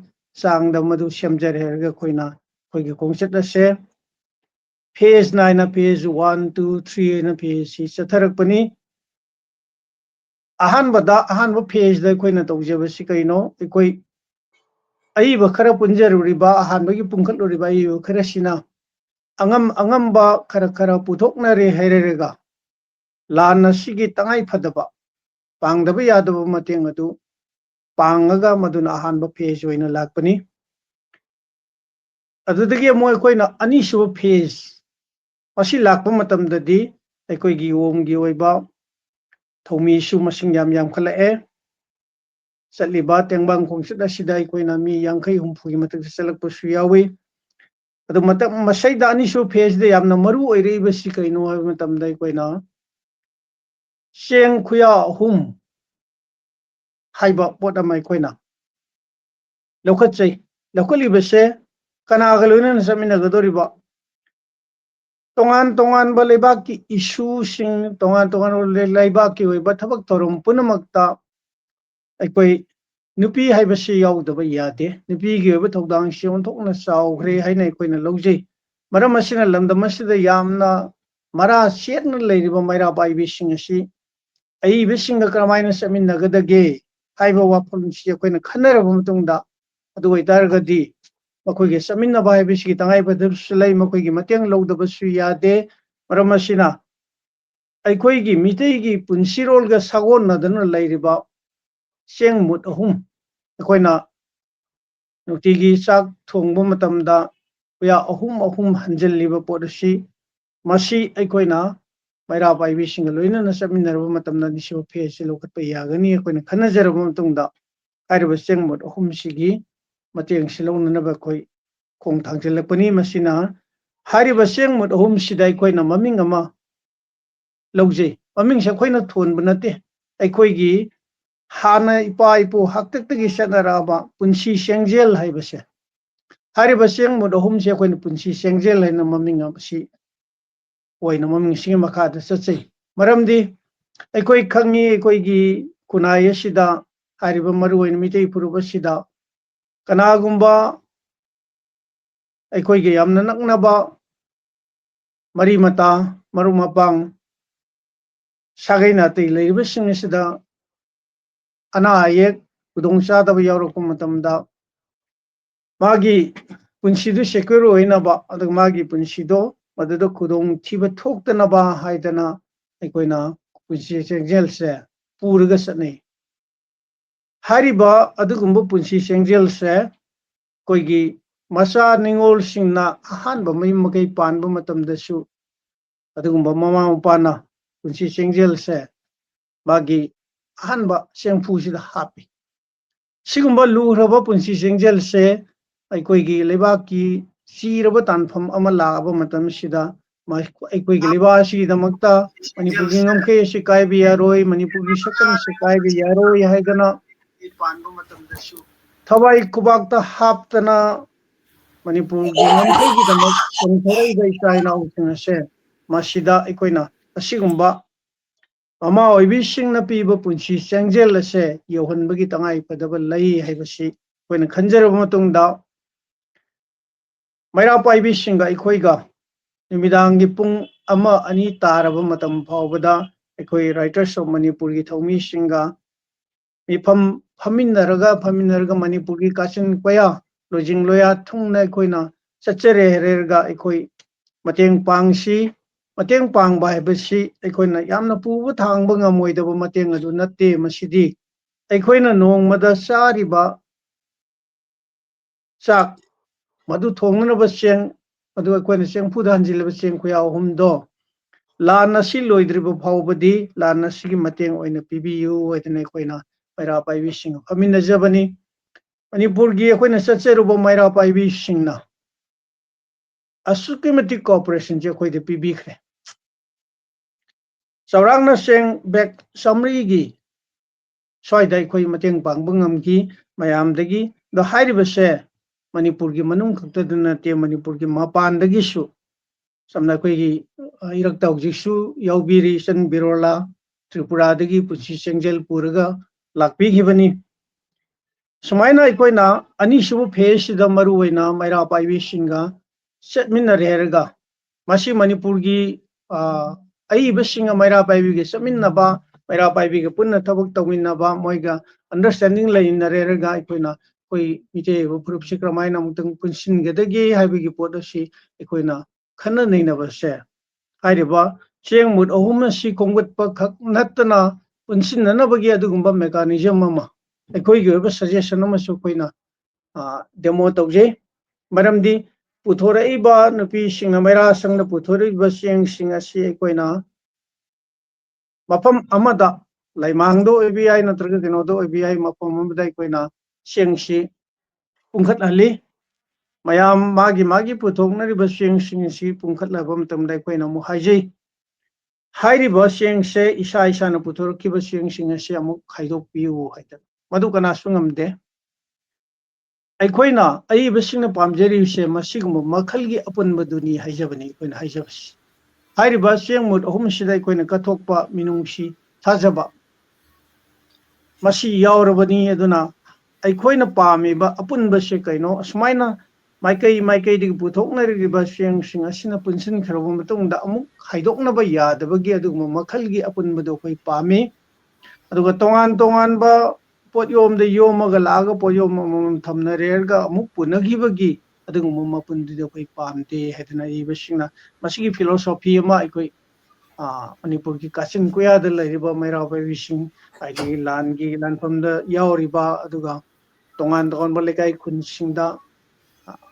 ꯆꯥꯡꯗ ꯃꯗꯨ ꯁꯦꯝꯖꯔꯦ ꯍꯥꯏꯔꯒ ꯑꯩꯈꯣꯏꯒꯤ ꯈꯣꯡꯆꯠ ꯑꯁꯦ ꯐꯦꯖ ꯅꯥꯏꯅ ꯐꯦꯖ 1 2 3 ꯍꯥꯏꯅ ꯐꯦꯖꯁꯤ ꯆꯠꯊꯔꯛꯄꯅꯤ ꯑꯍꯥꯟꯕ ꯐꯦꯖꯗ ꯑꯩꯈꯣꯏꯅ ꯇꯧꯖꯕꯁꯤ ꯀꯩꯅꯣ ꯑꯩꯈꯣꯏ ꯑꯏꯕ ꯈꯔ ꯄꯨꯟꯖꯔꯨꯔꯤꯕ ꯑꯍꯥꯟꯕꯒꯤ ꯄꯨꯟꯈꯠꯂꯨꯔꯤꯕ ꯑꯏꯕ ꯈꯔꯁꯤꯅ ꯑꯉꯝꯕ ꯈꯔ ꯄꯨꯊꯣꯛꯅꯔꯦ ꯍꯥꯏꯔꯒ ꯂꯥꯟ ꯑꯁꯤꯒꯤ ꯇꯉꯥꯏ ꯐꯗꯕ ꯄꯥꯡꯗꯕ ꯌꯥꯗꯕ ꯃꯇꯦꯡ ꯑꯗꯨ ꯄꯥꯡꯉꯒ ꯃꯗꯨꯅ ꯑꯍꯥꯟꯕ ꯐꯦꯖ ꯑꯣꯏꯅ ꯂꯥꯛꯄꯅꯤ ꯑꯗꯨꯗꯒꯤ ꯑꯃꯨꯛ ꯑꯩꯈꯣꯏꯅ ꯑꯅꯤꯁꯨꯕ ꯐꯦꯖ ꯃꯁꯤ ꯂꯥꯛꯄ ꯃꯇꯝꯗꯗꯤ ꯑꯩꯈꯣꯏꯒꯤ ꯑꯣꯝꯒꯤ ꯑꯣꯏꯕ ꯊꯧꯃꯤꯁꯨ ꯃꯁꯤꯡ ꯌꯥꯝꯈꯠꯂꯛꯑꯦ ꯆꯠꯂꯤꯕ ꯇꯦꯡꯕꯥꯡ ꯈꯣꯡꯆꯠ ꯑꯁꯤꯗ ꯑꯩꯈꯣꯏꯅ ꯃꯤ 50-60ꯒꯤ ꯃꯊꯛꯇ ꯆꯠꯂꯛꯄꯁꯨ ꯌꯥꯎꯏ ꯑꯗꯨ ꯃꯁꯩꯗ ꯑꯅꯤꯁꯨꯕ ꯐꯦꯖꯗ ꯌꯥꯝꯅ ꯃꯔꯨ ꯑꯣꯏꯔꯛꯏꯕꯁꯤ ꯀꯩꯅꯣ ꯍꯥꯏꯕ ꯃꯇꯝꯗ ꯑꯩꯈꯣꯏꯅ ꯆꯦꯡ ꯈꯨꯌꯥ 3 ꯍꯥꯏꯕ ꯄꯣꯠ ꯑꯃ ꯑꯩꯈꯣꯏꯅ ꯂꯧꯈꯠꯂꯤꯕꯁꯦ ꯀꯅꯥꯒ ꯂꯣꯏꯅꯅ ꯆꯠꯃꯤꯟꯅꯒꯗꯧꯔꯤꯕ ꯇꯣꯉꯥꯟ ꯇꯣꯉꯥꯟꯕ ꯂꯩꯕꯥꯛꯀꯤ ꯏꯁꯨꯁꯤꯡ ꯇꯣꯉꯥꯟ ꯇꯣꯉꯥꯟꯕ ꯂꯩꯕꯥꯛꯀꯤ ꯑꯣꯏꯕ ꯊꯕꯛ ꯊꯧꯔꯝ ꯄꯨꯝꯅꯃꯛꯇ ꯑꯩꯈꯣꯏ ꯅꯨꯄꯤ ꯍꯥꯏꯕꯁꯤ ꯌꯥꯎꯗꯕ ꯌꯥꯗꯦ ꯅꯨꯄꯤꯒꯤ ꯑꯣꯏꯕ ꯊꯧꯗꯥꯡꯁꯤ ꯑꯣꯟꯊꯣꯛꯅ ꯆꯥꯎꯈ꯭ꯔꯦ ꯍꯥꯏꯅ ꯑꯩꯈꯣꯏꯅ ꯂꯧꯖꯩ ꯃꯔꯝ ꯑꯁꯤꯅ ꯂꯝꯗꯝ ꯑꯁꯤꯗ ꯌꯥꯝꯅ ꯃꯔꯥ ꯁꯦꯠꯅ ꯂꯩꯔꯤꯕ ꯃꯩꯔꯥ ꯄꯥꯏꯕꯤꯁꯤꯡ ꯑꯁꯤ ꯑꯏꯕꯁꯤꯡꯒ ꯀꯔꯝꯍꯥꯏꯅ ꯆꯠꯃꯤꯟꯅꯒꯗꯒꯦ ꯍꯥꯏꯕ ꯋꯥꯐꯝꯁꯤ ꯑꯩꯈꯣꯏꯅ ꯈꯟꯅꯔꯕ ꯃꯇꯨꯡꯗ ꯑꯗꯨ ꯑꯣꯏꯇꯥꯔꯒꯗꯤ ꯃꯈꯣꯏꯒꯤ ꯆꯠꯃꯤꯟꯅꯕ ꯍꯥꯏꯕꯁꯤꯒꯤ ꯇꯉꯥꯏꯐꯗꯕꯁꯨ ꯂꯩ ꯃꯈꯣꯏꯒꯤ ꯃꯇꯦꯡ ꯂꯧꯗꯕꯁꯨ ꯌꯥꯗꯦ ꯃꯔꯝ ꯑꯁꯤꯅ ꯑꯩꯈꯣꯏꯒꯤ ꯃꯤꯇꯩꯒꯤ ꯄꯨꯟꯁꯤꯔꯣꯜꯒ ꯁꯥꯒꯣꯟꯅꯗꯨꯅ ꯂꯩꯔꯤꯕ ꯆꯦꯡ ꯃꯨꯠ 3 ꯑꯩꯈꯣꯏꯅ ꯅꯨꯡꯇꯤꯒꯤ ꯆꯥꯛ ꯊꯣꯡꯕ ꯃꯇꯝꯗ ꯀꯌꯥ 3 ꯍꯟꯖꯤꯜꯂꯤꯕ ꯄꯣꯠ ꯑꯁꯤ ꯃꯁꯤ ꯑꯩꯈꯣꯏꯅ ꯃꯩꯔꯥ ꯄꯥꯏꯕꯤꯁꯤꯡꯒ ꯂꯣꯏꯅꯅ ꯆꯠꯃꯤꯟꯅꯔꯕ ꯃꯇꯝꯗ ꯑꯅꯤꯁꯨꯕ ꯐꯦꯖꯁꯤ ꯂꯧꯈꯠꯄ ꯌꯥꯒꯅꯤ ꯑꯩꯈꯣꯏꯅ ꯈꯟꯅꯖꯔꯕ ꯃꯇꯨꯡꯗ ꯍꯥꯏꯔꯤꯕ ꯆꯦꯡ ꯃꯨꯠ 3ꯁꯤꯒꯤ ꯃꯇꯦꯡꯁꯤ ꯂꯧꯅꯅꯕ ꯑꯩꯈꯣꯏ ꯈꯣꯡ ꯊꯥꯡꯖꯤꯜꯂꯛꯄꯅꯤ ꯃꯁꯤꯅ ꯍꯥꯏꯔꯤꯕ ꯆꯦꯡ ꯃꯨꯠ 3ꯁꯤꯗ ꯑꯩꯈꯣꯏꯅ ꯃꯃꯤꯡ ꯑꯃ ꯂꯧꯖꯩ ꯃꯃꯤꯡꯁꯦ ꯑꯩꯈꯣꯏꯅ ꯊꯣꯟꯕ ꯅꯠꯇꯦ ꯑꯩꯈꯣꯏꯒꯤ ꯍꯥꯟꯅ ꯏꯄꯥ ꯏꯄꯨ ꯍꯥꯛꯇꯛꯇꯒꯤ ꯆꯠꯅꯔꯛꯑꯕ ꯄꯨꯟꯁꯤ ꯆꯦꯡꯖꯦꯜ ꯍꯥꯏꯕꯁꯦ ꯍꯥꯏꯔꯤꯕ ꯆꯦꯡ ꯃꯨꯠ 3ꯁꯦ ꯑꯩꯈꯣꯏꯅ ꯄꯨꯟꯁꯤ ꯆꯦꯡꯖꯦꯜ ꯍꯥꯏꯅ ꯃꯃꯤꯡ ꯑꯁꯤ ꯑꯣꯏꯅ ꯃꯃꯤꯡꯁꯤꯒꯤ ꯃꯈꯥꯗ ꯆꯠꯆꯩ ꯃꯔꯝꯗꯤ ꯑꯩꯈꯣꯏ ꯈꯪꯉꯤ ꯑꯩꯈꯣꯏꯒꯤ ꯈꯨꯟꯅꯥꯏ ꯑꯁꯤꯗ ꯍꯥꯏꯔꯤꯕ ꯃꯔꯨꯑꯣꯏꯅ ꯃꯤꯇꯩ ꯐꯨꯔꯨꯞ ꯑꯁꯤꯗ ꯀꯅꯥꯒꯨꯝꯕ ꯑꯩꯈꯣꯏꯒꯤ ꯌꯥꯝꯅ ꯅꯛꯅꯕ ꯃꯔꯤ ꯃꯇꯥ ꯃꯔꯨꯞ ꯃꯄꯥꯡ ꯁꯥꯒꯩ ꯅꯥꯇꯩ ꯂꯩꯔꯤꯕꯁꯤꯡ ꯑꯁꯤꯗ ꯑꯅꯥ ꯑꯌꯦꯛ ꯈꯨꯗꯣꯡꯆꯥꯗꯕ ꯌꯥꯎꯔꯛꯄ ꯃꯇꯝꯗ ꯃꯥꯒꯤ ꯄꯨꯟꯁꯤꯗꯨ ꯁꯦꯀ꯭ꯌꯨꯔ ꯑꯣꯏꯅꯕ ꯑꯗꯨꯒ ꯃꯥꯒꯤ ꯄꯨꯟꯁꯤꯗꯣ ꯃꯗꯨꯗ ꯈꯨꯗꯣꯡꯊꯤꯕ ꯊꯣꯛꯇꯅꯕ ꯍꯥꯏꯗꯅ ꯑꯩꯈꯣꯏꯅ ꯄꯨꯟꯁꯤ ꯆꯦꯡꯖꯦꯜꯁꯦ ꯄꯨꯔꯒ ꯆꯠꯅꯩ ꯍꯥꯏꯔꯤꯕ ꯑꯗꯨꯒꯨꯝꯕ ꯄꯨꯟꯁꯤ ꯆꯦꯡꯖꯦꯜꯁꯦ ꯑꯩꯈꯣꯏꯒꯤ ꯃꯆꯥ ꯅꯤꯉꯣꯜꯁꯤꯡꯅ ꯑꯍꯥꯟꯕ ꯃꯌꯨꯝ ꯃꯀꯩ ꯄꯥꯟꯕ ꯃꯇꯝꯗꯁꯨ ꯑꯗꯨꯒꯨꯝꯕ ꯃꯃꯥ ꯃꯄꯥꯅ ꯄꯨꯟꯁꯤ ꯆꯦꯡꯖꯦꯜꯁꯦ ꯃꯥꯒꯤ ꯑꯍꯥꯟꯕ ꯆꯦꯡꯐꯨꯁꯤꯗ ꯍꯥꯞꯄꯤ ꯁꯤꯒꯨꯝꯕ ꯂꯨꯈ꯭ꯔꯕ ꯄꯨꯟꯁꯤ ꯆꯦꯡꯖꯦꯜꯁꯦ ꯑꯩꯈꯣꯏꯒꯤ ꯂꯩꯕꯥꯛꯀꯤ ꯆꯤꯔꯕ ꯇꯥꯟꯐꯝ ꯑꯃ ꯂꯥꯛꯑꯕ ꯃꯇꯝꯁꯤꯗ ꯑꯩꯈꯣꯏꯒꯤ ꯂꯩꯕꯥꯛ ꯑꯁꯤꯒꯤꯗꯃꯛꯇ ꯃꯅꯤꯄꯨꯔꯒꯤ ꯉꯝꯈꯩ ꯑꯁꯤ ꯀꯥꯏꯕ ꯌꯥꯔꯣꯏ ꯃꯅꯤꯄꯨꯔꯒꯤ ꯁꯛꯇꯝ ꯑꯁꯤ ꯀꯥꯏꯕ ꯌꯥꯔꯣꯏ ꯍꯥꯏꯗꯅ ꯄꯥꯟꯕ ꯃꯇꯝꯗꯁꯨ ꯊꯋꯥꯏ ꯈꯨꯕꯥꯛꯇ ꯍꯥꯞꯇꯅ ꯃꯅꯤꯄꯨꯔꯒꯤ ꯉꯝꯈꯩꯒꯤꯗꯃꯛ ꯆꯣꯡꯊꯣꯔꯛꯏꯕ ꯏꯆꯥ ꯏꯅꯥꯎꯁꯤꯡ ꯑꯁꯦ ꯃꯁꯤꯗ ꯑꯩꯈꯣꯏꯅ ꯑꯁꯤꯒꯨꯝꯕ ꯃꯃꯥ ꯑꯣꯏꯕꯤꯁꯤꯡꯅ ꯄꯤꯕ ꯄꯨꯟꯁꯤ ꯆꯦꯡꯖꯦꯜ ꯑꯁꯦ ꯌꯧꯍꯟꯕꯒꯤ ꯇꯉꯥꯏꯐꯗꯕ ꯂꯩ ꯍꯥꯏꯕꯁꯤ ꯑꯩꯈꯣꯏꯅ ꯈꯟꯖꯔꯕ ꯃꯇꯨꯡꯗ ꯃꯩꯔꯥ ꯄꯥꯏꯕꯤꯁꯤꯡꯒ ꯑꯩꯈꯣꯏꯒ ꯅꯨꯃꯤꯗꯥꯡꯒꯤ ꯄꯨꯡ 1-2 ꯇꯥꯔꯕ ꯃꯇꯝ ꯐꯥꯎꯕꯗ ꯑꯩꯈꯣꯏ ꯔꯥꯏꯇꯔꯁ ꯑꯣꯐ ꯃꯅꯤꯄꯨꯔꯒꯤ ꯊꯧꯃꯤꯁꯤꯡꯒ ꯃꯤꯐꯝ ꯐꯝꯃꯤꯟꯅꯔꯒ ꯃꯅꯤꯄꯨꯔꯒꯤ ꯀꯥꯆꯤꯟ ꯀꯣꯌꯥ ꯂꯣꯏꯖꯤꯡ ꯂꯣꯌꯥ ꯊꯨꯡꯅ ꯑꯩꯈꯣꯏꯅ ꯆꯠꯆꯔꯦ ꯍꯥꯏꯔꯒ ꯑꯩꯈꯣꯏ ꯃꯇꯦꯡ ꯄꯥꯡꯁꯤ ꯃꯇꯦꯡ ꯄꯥꯡꯕ ꯍꯥꯏꯕꯁꯤ ꯑꯩꯈꯣꯏꯅ ꯌꯥꯝꯅ ꯄꯨꯕ ꯊꯥꯡꯕ ꯉꯝꯃꯣꯏꯗꯕ ꯃꯇꯦꯡ ꯑꯗꯨ ꯅꯠꯇꯦ ꯃꯁꯤꯗꯤ ꯑꯩꯈꯣꯏꯅ ꯅꯣꯡꯃꯗ ꯆꯥꯔꯤꯕ ꯆꯥꯛ ꯃꯗꯨ ꯊꯣꯡꯅꯅꯕ ꯆꯦꯡ ꯑꯗꯨ ꯑꯩꯈꯣꯏꯅ ꯆꯦꯡꯐꯨꯗ ꯍꯟꯖꯤꯜꯂꯤꯕ ꯆꯦꯡ ꯈꯨꯌꯥ 3ꯗꯣ ꯂꯥꯟ ꯑꯁꯤ ꯂꯣꯏꯗ꯭ꯔꯤꯕ ꯐꯥꯎꯕꯗꯤ ꯂꯥꯟ ꯑꯁꯤꯒꯤ ꯃꯇꯦꯡ ꯑꯣꯏꯅ ꯄꯤꯕꯤꯌꯨ ꯍꯥꯏꯗꯅ ꯑꯩꯈꯣꯏꯅ ꯃꯩꯔꯥ ꯄꯥꯏꯕꯤꯁꯤꯡꯒ ꯐꯝꯃꯤꯟꯅꯖꯕꯅꯤ ꯃꯅꯤꯄꯨꯔꯒꯤ ꯑꯩꯈꯣꯏꯅ ꯆꯠꯆꯔꯨꯕ ꯃꯩꯔꯥ ꯄꯥꯏꯕꯤꯁꯤꯡꯅ ꯑꯁꯨꯛꯀꯤ ꯃꯇꯤꯛ ꯀꯣꯑꯣꯄꯔꯦꯁꯟꯁꯦ ꯑꯩꯈꯣꯏꯗ ꯄꯤꯕꯤꯈ꯭ꯔꯦ ꯆꯥꯎꯔꯥꯛꯅ ꯆꯦꯡ ꯕꯦꯛ 100ꯒꯤ ꯁ꯭ꯋꯥꯏꯗ ꯑꯩꯈꯣꯏ ꯃꯇꯦꯡ ꯄꯥꯡꯕ ꯉꯝꯈꯤ ꯃꯌꯥꯝꯗꯒꯤ ꯑꯗꯣ ꯍꯥꯏꯔꯤꯕꯁꯦ ꯃꯅꯤꯄꯨꯔꯒꯤ ꯃꯅꯨꯡ ꯈꯛꯇꯗ ꯅꯠꯇꯦ ꯃꯅꯤꯄꯨꯔꯒꯤ ꯃꯄꯥꯟꯗꯒꯤꯁꯨ ꯁꯝꯅ ꯑꯩꯈꯣꯏꯒꯤ ꯏꯔꯛꯇ ꯍꯧꯖꯤꯛꯁꯨ ꯌꯥꯎꯕꯤꯔꯤ ꯏꯆꯟ ꯕꯤꯔꯣꯂꯥ ꯇ꯭ꯔꯤꯄꯨꯔꯥꯗꯒꯤ ꯄꯨꯟꯁꯤ ꯆꯦꯡꯖꯦꯜ ꯄꯨꯔꯒ ꯂꯥꯛꯄꯤꯈꯤꯕꯅꯤ ꯁꯨꯃꯥꯏꯅ ꯑꯩꯈꯣꯏꯅ ꯑꯅꯤꯁꯨꯕ ꯐꯦꯁꯁꯤꯗ ꯃꯔꯨꯑꯣꯏꯅ ꯃꯩꯔꯥ ꯄꯥꯏꯕꯤꯁꯤꯡꯒ ꯆꯠꯃꯤꯟꯅꯔꯦ ꯍꯥꯏꯔꯒ ꯃꯁꯤ ꯃꯅꯤꯄꯨꯔꯒꯤ ꯑꯏꯕꯁꯤꯡꯒ ꯃꯩꯔꯥ ꯄꯥꯏꯕꯤꯒ ꯆꯠꯃꯤꯟꯅꯕ ꯃꯩꯔꯥ ꯄꯥꯏꯕꯤꯒ ꯄꯨꯟꯅ ꯊꯕꯛ ꯇꯧꯃꯤꯟꯅꯕ ꯃꯣꯏꯒ ꯑꯟꯗꯔꯁꯇꯦꯟꯗꯤꯡ ꯂꯩꯅꯔꯦ ꯍꯥꯏꯔꯒ ꯑꯩꯈꯣꯏꯅ ꯑꯩꯈꯣꯏ ꯃꯤꯇꯩ ꯑꯣꯏꯕ ꯐꯨꯔꯨꯞꯁꯤ ꯀꯔꯝꯍꯥꯏꯅ ꯑꯃꯨꯛꯇꯪ ꯄꯨꯟꯁꯤꯟꯒꯗꯒꯦ ꯍꯥꯏꯕꯒꯤ ꯄꯣꯠ ꯑꯁꯤ ꯑꯩꯈꯣꯏꯅ ꯈꯟꯅ ꯅꯩꯅꯕꯁꯦ ꯍꯥꯏꯔꯤꯕ ꯆꯦꯡ ꯃꯨꯠ 3 ꯑꯁꯤ ꯈꯣꯝꯒꯠꯄ ꯈꯛ ꯅꯠꯇꯅ ꯄꯨꯟꯁꯤꯟꯅꯅꯕꯒꯤ ꯑꯗꯨꯒꯨꯝꯕ ꯃꯦꯀꯥꯅꯤꯖꯝ ꯑꯃ ꯑꯩꯈꯣꯏꯒꯤ ꯑꯣꯏꯕ ꯁꯖꯦꯁꯟ ꯑꯃꯁꯨ ꯑꯩꯈꯣꯏꯅ ꯗꯦꯃꯣ ꯇꯧꯖꯩ ꯃꯔꯝꯗꯤ ꯄꯨꯊꯣꯔꯛꯏꯕ ꯅꯨꯄꯤꯁꯤꯡꯅ ꯃꯩꯔꯥ ꯁꯪꯅ ꯄꯨꯊꯣꯔꯛꯏꯕ ꯆꯦꯡꯁꯤꯡ ꯑꯁꯤ ꯑꯩꯈꯣꯏꯅ ꯃꯐꯝ ꯑꯃꯗ ꯂꯩꯃꯥꯡꯗ ꯑꯣꯏꯕ ꯌꯥꯏ ꯅꯠꯇ꯭ꯔꯒ ꯀꯩꯅꯣꯗ ꯑꯣꯏꯕ ꯌꯥꯏ ꯃꯐꯝ ꯑꯃꯗ ꯑꯩꯈꯣꯏꯅ ꯆꯦꯡꯁꯤ ꯄꯨꯡꯈꯠꯍꯜꯂꯤ ꯃꯌꯥꯝ ꯃꯥꯒꯤ ꯄꯨꯊꯣꯛꯅꯔꯤꯕ ꯆꯦꯡꯁꯤꯡ ꯑꯁꯤ ꯄꯨꯡꯈꯠꯂꯕ ꯃꯇꯝꯗ ꯑꯩꯈꯣꯏꯅ ꯑꯃꯨꯛ ꯍꯥꯏꯖꯩ ꯍꯥꯏꯔꯤꯕ ꯆꯦꯡꯁꯦ ꯏꯁꯥꯅ ꯄꯨꯊꯣꯔꯛꯈꯤꯕ ꯆꯦꯡꯁꯤꯡ ꯑꯁꯤ ꯑꯃꯨꯛ ꯈꯥꯏꯗꯣꯛꯄꯤꯌꯨ ꯍꯥꯏꯗꯅ ꯃꯗꯨ ꯀꯅꯥꯁꯨ ꯉꯝꯗꯦ ꯑꯩꯈꯣꯏꯅ ꯑꯏꯕꯁꯤꯡꯅ ꯄꯥꯝꯖꯔꯤꯕꯁꯦ ꯃꯁꯤꯒꯨꯝꯕ ꯃꯈꯜꯒꯤ ꯑꯄꯨꯟꯕꯗꯨꯅꯤ ꯍꯥꯏꯖꯕꯅꯤ ꯑꯩꯈꯣꯏꯅ ꯍꯥꯏꯖꯕꯁꯤ ꯍꯥꯏꯔꯤꯕ ꯆꯦꯡ ꯃꯨꯠ 3ꯁꯤꯗ ꯑꯩꯈꯣꯏꯅ ꯀꯠꯊꯣꯛꯄ ꯃꯤꯅꯨꯡꯁꯤ ꯊꯥꯖꯕ ꯃꯁꯤ ꯌꯥꯎꯔꯕꯅꯤ ꯑꯗꯨꯅ ꯑꯩꯈꯣꯏꯅ ꯄꯥꯝꯃꯤꯕ ꯑꯄꯨꯟꯕꯁꯦ ꯀꯩꯅꯣ ꯑꯁꯨꯃꯥꯏꯅ ꯃꯥꯏꯀꯩꯗꯒꯤ ꯄꯨꯊꯣꯛꯅꯔꯤꯕ ꯆꯦꯡꯁꯤꯡ ꯑꯁꯤꯅ ꯄꯨꯟꯁꯤꯟꯈ꯭ꯔꯕ ꯃꯇꯨꯡꯗ ꯑꯃꯨꯛ ꯈꯥꯏꯗꯣꯛꯅꯕ ꯌꯥꯗꯕꯒꯤ ꯑꯗꯨꯒꯨꯝꯕ ꯃꯈꯜꯒꯤ ꯑꯄꯨꯟꯕꯗꯣ ꯑꯩꯈꯣꯏ ꯄꯥꯝꯃꯤ ꯑꯗꯨꯒ ꯇꯣꯉꯥꯟ ꯇꯣꯉꯥꯟꯕ ꯄꯣꯠꯌꯣꯝꯗ ꯌꯣꯝꯃꯒ ꯂꯥꯛꯑꯒ ꯄꯣꯠꯌꯣꯝ ꯑꯃꯃꯝ ꯊꯝꯅꯔꯦꯔꯒ ꯑꯃꯨꯛ ꯄꯨꯅꯈꯤꯕꯒꯤ ꯑꯗꯨꯒꯨꯝꯕ ꯃꯄꯨꯟꯗꯨꯗꯤ ꯑꯩꯈꯣই ꯄꯥꯝꯗꯦ ꯍꯥꯏꯗꯅ ꯏꯕꯁꯤꯡꯅ ꯃꯁꯤꯒꯤ ꯐꯤꯂꯣꯁꯣꯐꯤ ꯑꯃ ꯑꯩꯈꯣꯏ ꯃꯅꯤꯄꯨꯔꯒꯤ ꯀꯥꯆꯤꯟ ꯀꯣꯌꯥꯗ ꯂꯩꯔꯤꯕ ꯃꯩꯔꯥ ꯄꯥꯏꯕꯤꯁꯤꯡ ꯍꯥꯏꯗꯤ ꯂꯥꯟꯒꯤ ꯂꯥꯟꯐꯝꯗ ꯌꯥꯎꯔꯤꯕ ꯑꯗꯨꯒ ꯇꯣꯉꯥꯟ ꯇꯣꯉꯥꯟꯕ ꯂꯩꯀꯥꯏ ꯈꯨꯟꯁꯤꯡꯗ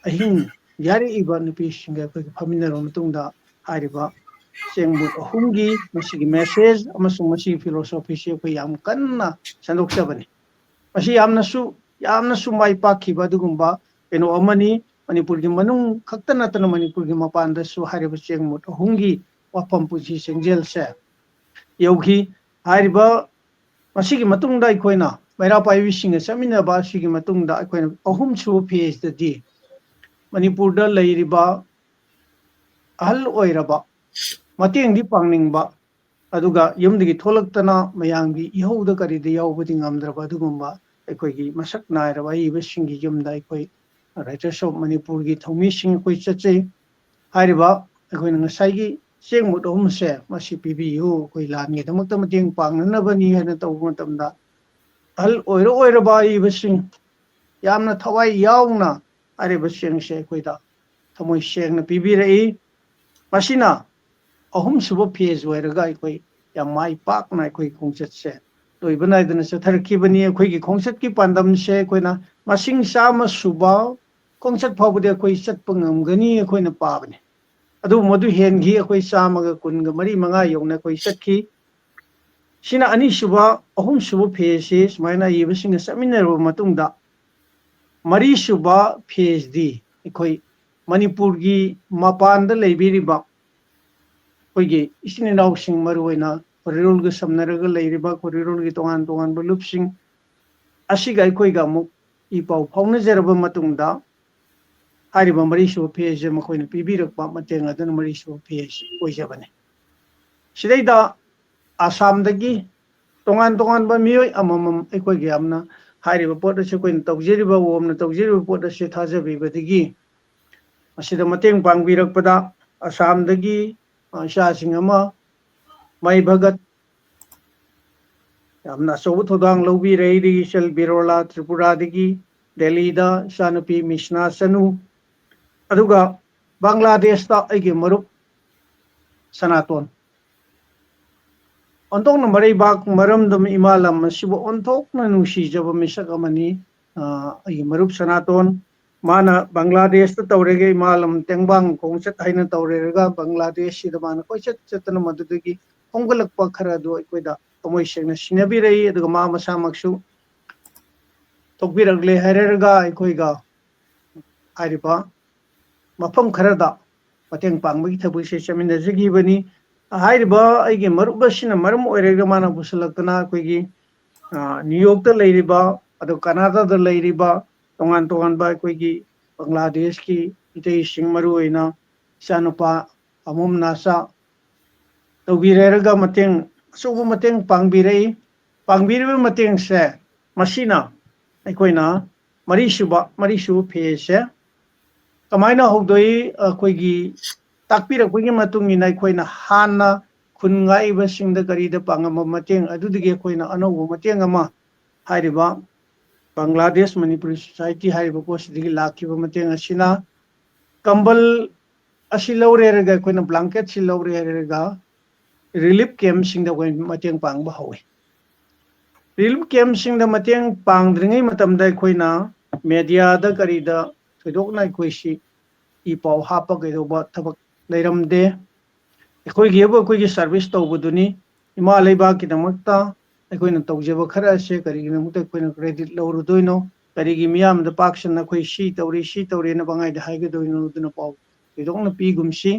ꯑꯍꯤꯡ ꯌꯥꯔꯛꯏꯕ ꯅꯨꯄꯤꯁꯤꯡꯒ ꯑꯩꯈꯣꯏꯒ ꯐꯝꯃꯤꯟꯅꯔꯕ ꯃꯇꯨꯡꯗ ꯍꯥꯏꯔꯤꯕ ꯆꯦꯡ ꯃꯨꯠ 3ꯒꯤ ꯃꯁꯤꯒꯤ ꯃꯦꯁꯦꯖ ꯑꯃꯁꯨꯡ ꯃꯁꯤꯒꯤ ꯐꯤꯂꯣꯁꯣꯐꯤꯁꯤ ꯑꯩꯈꯣꯏ ꯌꯥꯝ ꯀꯟꯅ ꯁꯟꯗꯣꯛꯆꯕꯅꯤ ꯃꯁꯤ ꯌꯥꯝꯅꯁꯨ ꯃꯥꯏ ꯄꯥꯛꯈꯤꯕ ꯑꯗꯨꯒꯨꯝꯕ ꯀꯩꯅꯣ ꯑꯃꯅꯤ ꯃꯅꯤꯄꯨꯔꯒꯤ ꯃꯅꯨꯡ ꯈꯛꯇ ꯅꯠꯇꯅ ꯃꯅꯤꯄꯨꯔꯒꯤ ꯃꯄꯥꯟꯗꯁꯨ ꯍꯥꯏꯔꯤꯕ ꯆꯦꯡ ꯃꯨꯠ 3ꯒꯤ ꯋꯥꯐꯝ ꯄꯨꯟꯁꯤ ꯆꯦꯡꯖꯦꯜꯁꯦ ꯌꯧꯈꯤ ꯍꯥꯏꯔꯤꯕ ꯃꯁꯤꯒꯤ ꯃꯇꯨꯡꯗ ꯑꯩꯈꯣꯏꯅ ꯃꯩꯔꯥ ꯄꯥꯏꯕꯤꯁꯤꯡꯒ ꯆꯠꯃꯤꯟꯅꯕ ꯑꯁꯤꯒꯤ ꯃꯇꯨꯡꯗ ꯑꯩꯈꯣꯏꯅ 3ꯁꯨꯕ ꯐꯦꯖꯇꯗꯤ ꯃꯅꯤꯄꯨꯔꯗ ꯂꯩꯔꯤꯕ ꯑꯍꯜ ꯑꯣꯏꯔꯕ ꯃꯇꯦꯡꯗꯤ ꯄꯥꯡꯅꯤꯡꯕ ꯑꯗꯨꯒ ꯌꯨꯝꯗꯒꯤ ꯊꯣꯛꯂꯛꯇꯅ ꯃꯌꯥꯝꯒꯤ ꯏꯍꯧꯗ ꯀꯔꯤꯗ ꯌꯥꯎꯕꯗꯤ ꯉꯝꯗ꯭ꯔꯕ ꯑꯗꯨꯒꯨꯝꯕ ꯑꯩꯈꯣꯏꯒꯤ ꯃꯁꯛ ꯅꯥꯏꯔꯕ ꯑꯏꯕꯁꯤꯡꯒꯤ ꯌꯨꯝꯗ ꯑꯩꯈꯣꯏ ꯔꯥꯏꯇꯔꯁ ꯑꯣꯐ ꯃꯅꯤꯄꯨꯔꯒꯤ ꯊꯧꯃꯤꯁꯤꯡ ꯑꯩꯈꯣꯏ ꯆꯠꯆꯩ ꯍꯥꯏꯔꯤꯕ ꯑꯩꯈꯣꯏꯅ ꯉꯁꯥꯏꯒꯤ ꯆꯦꯡ ꯃꯨꯠ 3ꯁꯦ ꯃꯁꯤ ꯄꯤꯕꯤꯌꯨ ꯑꯩꯈꯣꯏ ꯂꯥꯟꯒꯤꯗꯃꯛꯇ ꯃꯇꯦꯡ ꯄꯥꯡꯅꯅꯕꯅꯤ ꯍꯥꯏꯅ ꯇꯧꯕ ꯃꯇꯝꯗ ꯑꯍꯜ ꯑꯣꯏꯔꯕ ꯑꯏꯕꯁꯤꯡ ꯌꯥꯝꯅ ꯊꯋꯥꯏ ꯌꯥꯎꯅ ꯍꯥꯏꯔꯤꯕ ꯆꯦꯡꯁꯦ ꯑꯩꯈꯣꯏꯗ ꯊꯃꯣꯏ ꯁꯦꯡꯅ ꯄꯤꯕꯤꯔꯛꯏ ꯃꯁꯤꯅ 3ꯁꯨꯕ ꯐꯦꯖ ꯑꯣꯏꯔꯒ ꯑꯩꯈꯣꯏ ꯌꯥꯝ ꯃꯥꯏ ꯄꯥꯛꯅ ꯑꯩꯈꯣꯏ ꯈꯣꯡꯆꯠꯁꯦ ꯂꯣꯏꯕ ꯅꯥꯏꯗꯅ ꯆꯠꯊꯔꯛꯈꯤꯕꯅꯤ ꯑꯩꯈꯣꯏꯒꯤ ꯈꯣꯡꯆꯠꯀꯤ ꯄꯥꯟꯗꯝꯁꯦ ꯑꯩꯈꯣꯏꯅ ꯃꯁꯤꯡ 100 ꯁꯨꯕ ꯈꯣꯡꯆꯠ ꯐꯥꯎꯕꯗꯤ ꯑꯩꯈꯣꯏ ꯆꯠꯄ ꯉꯝꯒꯅꯤ ꯑꯩꯈꯣꯏꯅ ꯄꯥꯕꯅꯤ ꯑꯗꯨ ꯃꯗꯨ ꯍꯦꯟꯈꯤ ꯑꯩꯈꯣꯏ 114 ꯌꯧꯅ ꯑꯩꯈꯣꯏ ꯆꯠꯈꯤ ꯁꯤꯅ ꯑꯅꯤꯁꯨꯕ ꯑꯍꯨꯝꯁꯨꯕ ꯐꯦꯖꯁꯤ ꯁꯨꯃꯥꯏꯅ ꯏꯕꯁꯤꯡꯅ ꯆꯠꯃꯤꯟꯅꯔꯕ ꯃꯇꯨꯡꯗ ꯃꯔꯤꯁꯨꯕ ꯐꯦꯖꯗꯤ ꯑꯩꯈꯣꯏ ꯃꯅꯤꯄꯨꯔꯒꯤ ꯃꯄꯥꯟꯗ ꯂꯩꯕꯤꯔꯤꯕ ꯑꯩꯈꯣꯏꯒꯤ ꯏꯆꯤꯟ ꯏꯅꯥꯎꯁꯤꯡ ꯃꯔꯨꯑꯣꯏꯅ ꯈꯣꯔꯤꯔꯣꯜꯒ ꯁꯝꯅꯔꯒ ꯂꯩꯔꯤꯕ ꯈꯣꯔꯤꯔꯣꯜꯒꯤ ꯇꯣꯉꯥꯟ ꯇꯣꯉꯥꯟꯕ ꯂꯨꯞꯁꯤꯡ ꯑꯁꯤꯒ ꯑꯩꯈꯣꯏꯒ ꯑꯃꯨꯛ ꯏ ꯄꯥꯎ ꯐꯥꯎꯅꯖꯔꯕ ꯃꯇꯨꯡꯗ ꯍꯥꯏꯔꯤꯕ ꯃꯔꯤꯁꯨꯕ ꯐꯦꯖꯁꯦ ꯃꯈꯣꯏꯅ ꯄꯤꯕꯤꯔꯛꯄ ꯃꯇꯦꯡ ꯑꯗꯨꯅ ꯃꯔꯤꯁꯨꯕ ꯐꯦꯖ ꯑꯣꯏꯖꯕꯅꯤ ꯁꯤꯗꯩꯗ ꯑꯁꯥꯝꯗꯒꯤ ꯇꯣꯉꯥꯟ ꯇꯣꯉꯥꯟꯕ ꯃꯤꯑꯣꯏ ꯑꯃꯃꯝ ꯑꯩꯈꯣꯏꯒꯤ ꯌꯥꯝꯅ ꯍꯥꯏꯔꯤꯕ ꯄꯣꯠ ꯑꯁꯤ ꯑꯩꯈꯣꯏꯅ ꯇꯧꯖꯔꯤꯕ ꯋꯣꯝꯅ ꯇꯧꯖꯔꯤꯕ ꯄꯣꯠ ꯑꯁꯤ ꯊꯥꯖꯕꯤꯕꯗꯒꯤ ꯃꯁꯤꯗ ꯃꯇꯦꯡ ꯄꯥꯡꯕꯤꯔꯛꯄꯗ ꯑꯁꯥꯝꯗꯒꯤ ꯏꯆꯥꯁꯤꯡ ꯑꯃ ꯃꯥꯏ ꯚꯒꯠ ꯌꯥꯝꯅ ꯑꯆꯧꯕ ꯊꯧꯗꯥꯡ ꯂꯧꯕꯤꯔꯦ ꯏꯆꯜ ꯕꯤꯔꯣꯂꯥ ꯇ꯭ꯔꯤꯄꯨꯔꯥꯗꯒꯤ ꯗꯦꯜꯂꯤꯗ ꯏꯆꯥꯅꯨꯄꯤ ꯃꯤꯁꯅꯥ ꯆꯅꯨ ꯑꯗꯨꯒ ꯕꯪꯒ꯭ꯂꯥꯗꯦꯁꯇ ꯑꯩꯒꯤ ꯃꯔꯨꯞ ꯁꯅꯥꯇꯣꯟ ꯑꯣꯟꯊꯣꯛꯅ ꯃꯔꯩꯕꯥꯛ ꯃꯔꯝꯗꯝ ꯏꯃꯥ ꯂꯝ ꯑꯁꯤꯕꯨ ꯑꯣꯟꯊꯣꯛꯅ ꯅꯨꯡꯁꯤꯖꯕ ꯃꯤꯁꯛ ꯑꯃꯅꯤ ꯑꯩꯒꯤ ꯃꯔꯨꯞ ꯁꯅꯥꯇꯣꯟ ꯃꯥꯅ ꯕꯪꯒ꯭ꯂꯥꯗꯦꯁꯇ ꯇꯧꯔꯒ ꯏꯃꯥ ꯂꯝ ꯇꯦꯡꯕꯥꯡ ꯈꯣꯡꯆꯠ ꯍꯥꯏꯅ ꯇꯧꯔꯦꯔꯒ ꯕꯪꯒ꯭ꯂꯥꯗꯦꯁꯁꯤꯗ ꯃꯥꯅ ꯀꯣꯏꯆꯠ ꯆꯠꯇꯅ ꯃꯗꯨꯗꯒꯤ ꯍꯣꯡꯒꯠꯂꯛꯄ ꯈꯔ ꯑꯗꯨ ꯑꯩꯈꯣꯏꯗ ꯊꯃꯣꯏ ꯁꯦꯡꯅ ꯁꯤꯟꯅꯕꯤꯔꯛꯏ ꯑꯗꯨꯒ ꯃꯥ ꯃꯁꯥꯃꯛꯁꯨ ꯊꯣꯛꯄꯤꯔꯛꯂꯦ ꯍꯥꯏꯔꯒ ꯑꯩꯈꯣꯏꯒ ꯍꯥꯏꯔꯤꯕ ꯃꯐꯝ ꯈꯔꯗ ꯃꯇꯦꯡ ꯄꯥꯡꯕꯒꯤ ꯊꯕꯛꯁꯦ ꯆꯠꯃꯤꯟꯅꯖꯈꯤꯕꯅꯤ ꯍꯥꯏꯔꯤꯕ ꯑꯩꯒꯤ ꯃꯔꯨꯞ ꯑꯁꯤꯅ ꯃꯔꯝ ꯑꯣꯏꯔꯒ ꯃꯥꯅ ꯄꯨꯁꯤꯜꯂꯛꯇꯅ ꯑꯩꯈꯣꯏꯒꯤ ꯅ꯭ꯌꯨꯌꯣꯔꯛꯇ ꯂꯩꯔꯤꯕ ꯑꯗꯨ ꯀꯅꯥꯗꯥꯗ ꯂꯩꯔꯤꯕ ꯇꯣꯉꯥꯟ ꯇꯣꯉꯥꯟꯕ ꯑꯩꯈꯣꯏꯒꯤ ꯕꯪꯒ꯭ꯂꯥꯗꯦꯁꯀꯤ ꯃꯤꯇꯩꯁꯤꯡ ꯃꯔꯨꯑꯣꯏꯅ ꯏꯆꯥꯅꯨꯄꯥ ꯑꯃꯣꯝ ꯅꯥꯆꯥ ꯇꯧꯕꯤꯔꯦꯔꯒ ꯃꯇꯦꯡ ꯑꯆꯧꯕ ꯃꯇꯦꯡ ꯄꯥꯡꯕꯤꯔꯛꯏ ꯄꯥꯡꯕꯤꯔꯤꯕ ꯃꯇꯦꯡꯁꯦ ꯃꯁꯤꯅ ꯑꯩꯈꯣꯏꯅ ꯃꯔꯤꯁꯨꯕ ꯐꯦꯖꯁꯦ ꯀꯃꯥꯏꯅ ꯍꯧꯗꯣꯛꯏ ꯑꯩꯈꯣꯏꯒꯤ ꯇꯥꯛꯄꯤꯔꯛꯄꯒꯤ ꯃꯇꯨꯡ ꯏꯟꯅ ꯑꯩꯈꯣꯏꯅ ꯍꯥꯟꯅ ꯈꯨꯟ ꯉꯥꯛꯏꯕꯁꯤꯡꯗ ꯀꯔꯤꯗ ꯄꯥꯡꯉꯝꯕ ꯃꯇꯦꯡ ꯑꯗꯨꯗꯒꯤ ꯑꯩꯈꯣꯏꯅ ꯑꯅꯧꯕ ꯃꯇꯦꯡ ꯑꯃ ꯍꯥꯏꯔꯤꯕ ꯕꯪꯒ꯭ꯂꯥꯗꯦꯁ ꯃꯅꯤꯄꯨꯔꯤ ꯁꯣꯁꯥꯏꯇꯤ ꯍꯥꯏꯔꯤꯕ ꯄꯣꯠꯁꯤꯗꯒꯤ ꯂꯥꯛꯈꯤꯕ ꯃꯇꯦꯡ ꯑꯁꯤꯅ ꯀꯝꯕꯜ ꯑꯁꯤ ꯂꯧꯔꯦ ꯍꯥꯏꯔꯒ ꯑꯩꯈꯣꯏꯅ ꯕ꯭ꯂꯥꯡꯀꯦꯠꯁꯤ ꯂꯧꯔꯦ ꯍꯥꯏꯔꯒ ꯔꯤꯂꯤꯐ ꯀꯦꯝꯞꯁꯤꯡꯗ ꯑꯩꯈꯣꯏ ꯃꯇꯦꯡ ꯄꯥꯡꯕ ꯍꯧꯋꯤ ꯔꯤꯂꯤꯐ ꯀꯦꯝꯞꯁꯤꯡꯗ ꯃꯇꯦꯡ ꯄꯥꯡꯗ꯭ꯔꯤꯉꯩ ꯃꯇꯝꯗ ꯑꯩꯈꯣꯏꯅ ꯃꯦꯗꯤꯌꯥꯗ ꯀꯔꯤꯗ ꯊꯣꯏꯗꯣꯛꯅ ꯑꯩꯈꯣꯏꯁꯤ ꯏ ꯄꯥꯎ ꯍꯥꯞꯄ ꯀꯩꯗꯧꯕ ꯊꯕꯛ ꯂꯩꯔꯝꯗꯦ ꯑꯩꯈꯣꯏꯒꯤ ꯁꯥꯔꯚꯤꯁ ꯇꯧꯕꯗꯨꯅꯤ ꯏꯃꯥ ꯂꯩꯕꯥꯛꯀꯤꯗꯃꯛꯇ ꯑꯩꯈꯣꯏꯅ ꯇꯧꯖꯕ ꯈꯔ ꯑꯁꯦ ꯀꯔꯤꯒꯤꯗꯃꯛꯇ ꯑꯩꯈꯣꯏꯅ ꯀ꯭ꯔꯦꯗꯤꯠ ꯂꯧꯔꯨꯗꯣꯏꯅꯣ ꯀꯔꯤꯒꯤ ꯃꯤꯌꯥꯝꯗ ꯄꯥꯛꯁꯟꯅ ꯑꯩꯈꯣꯏ ꯁꯤ ꯇꯧꯔꯦꯅ ꯄꯪꯍꯥꯏꯗ ꯍꯥꯏꯒꯗꯣꯏꯅꯣ ꯑꯗꯨꯅ ꯄꯥꯎ ꯊꯣꯏꯗꯣꯛꯅ ꯄꯤꯒꯨꯝꯁꯤ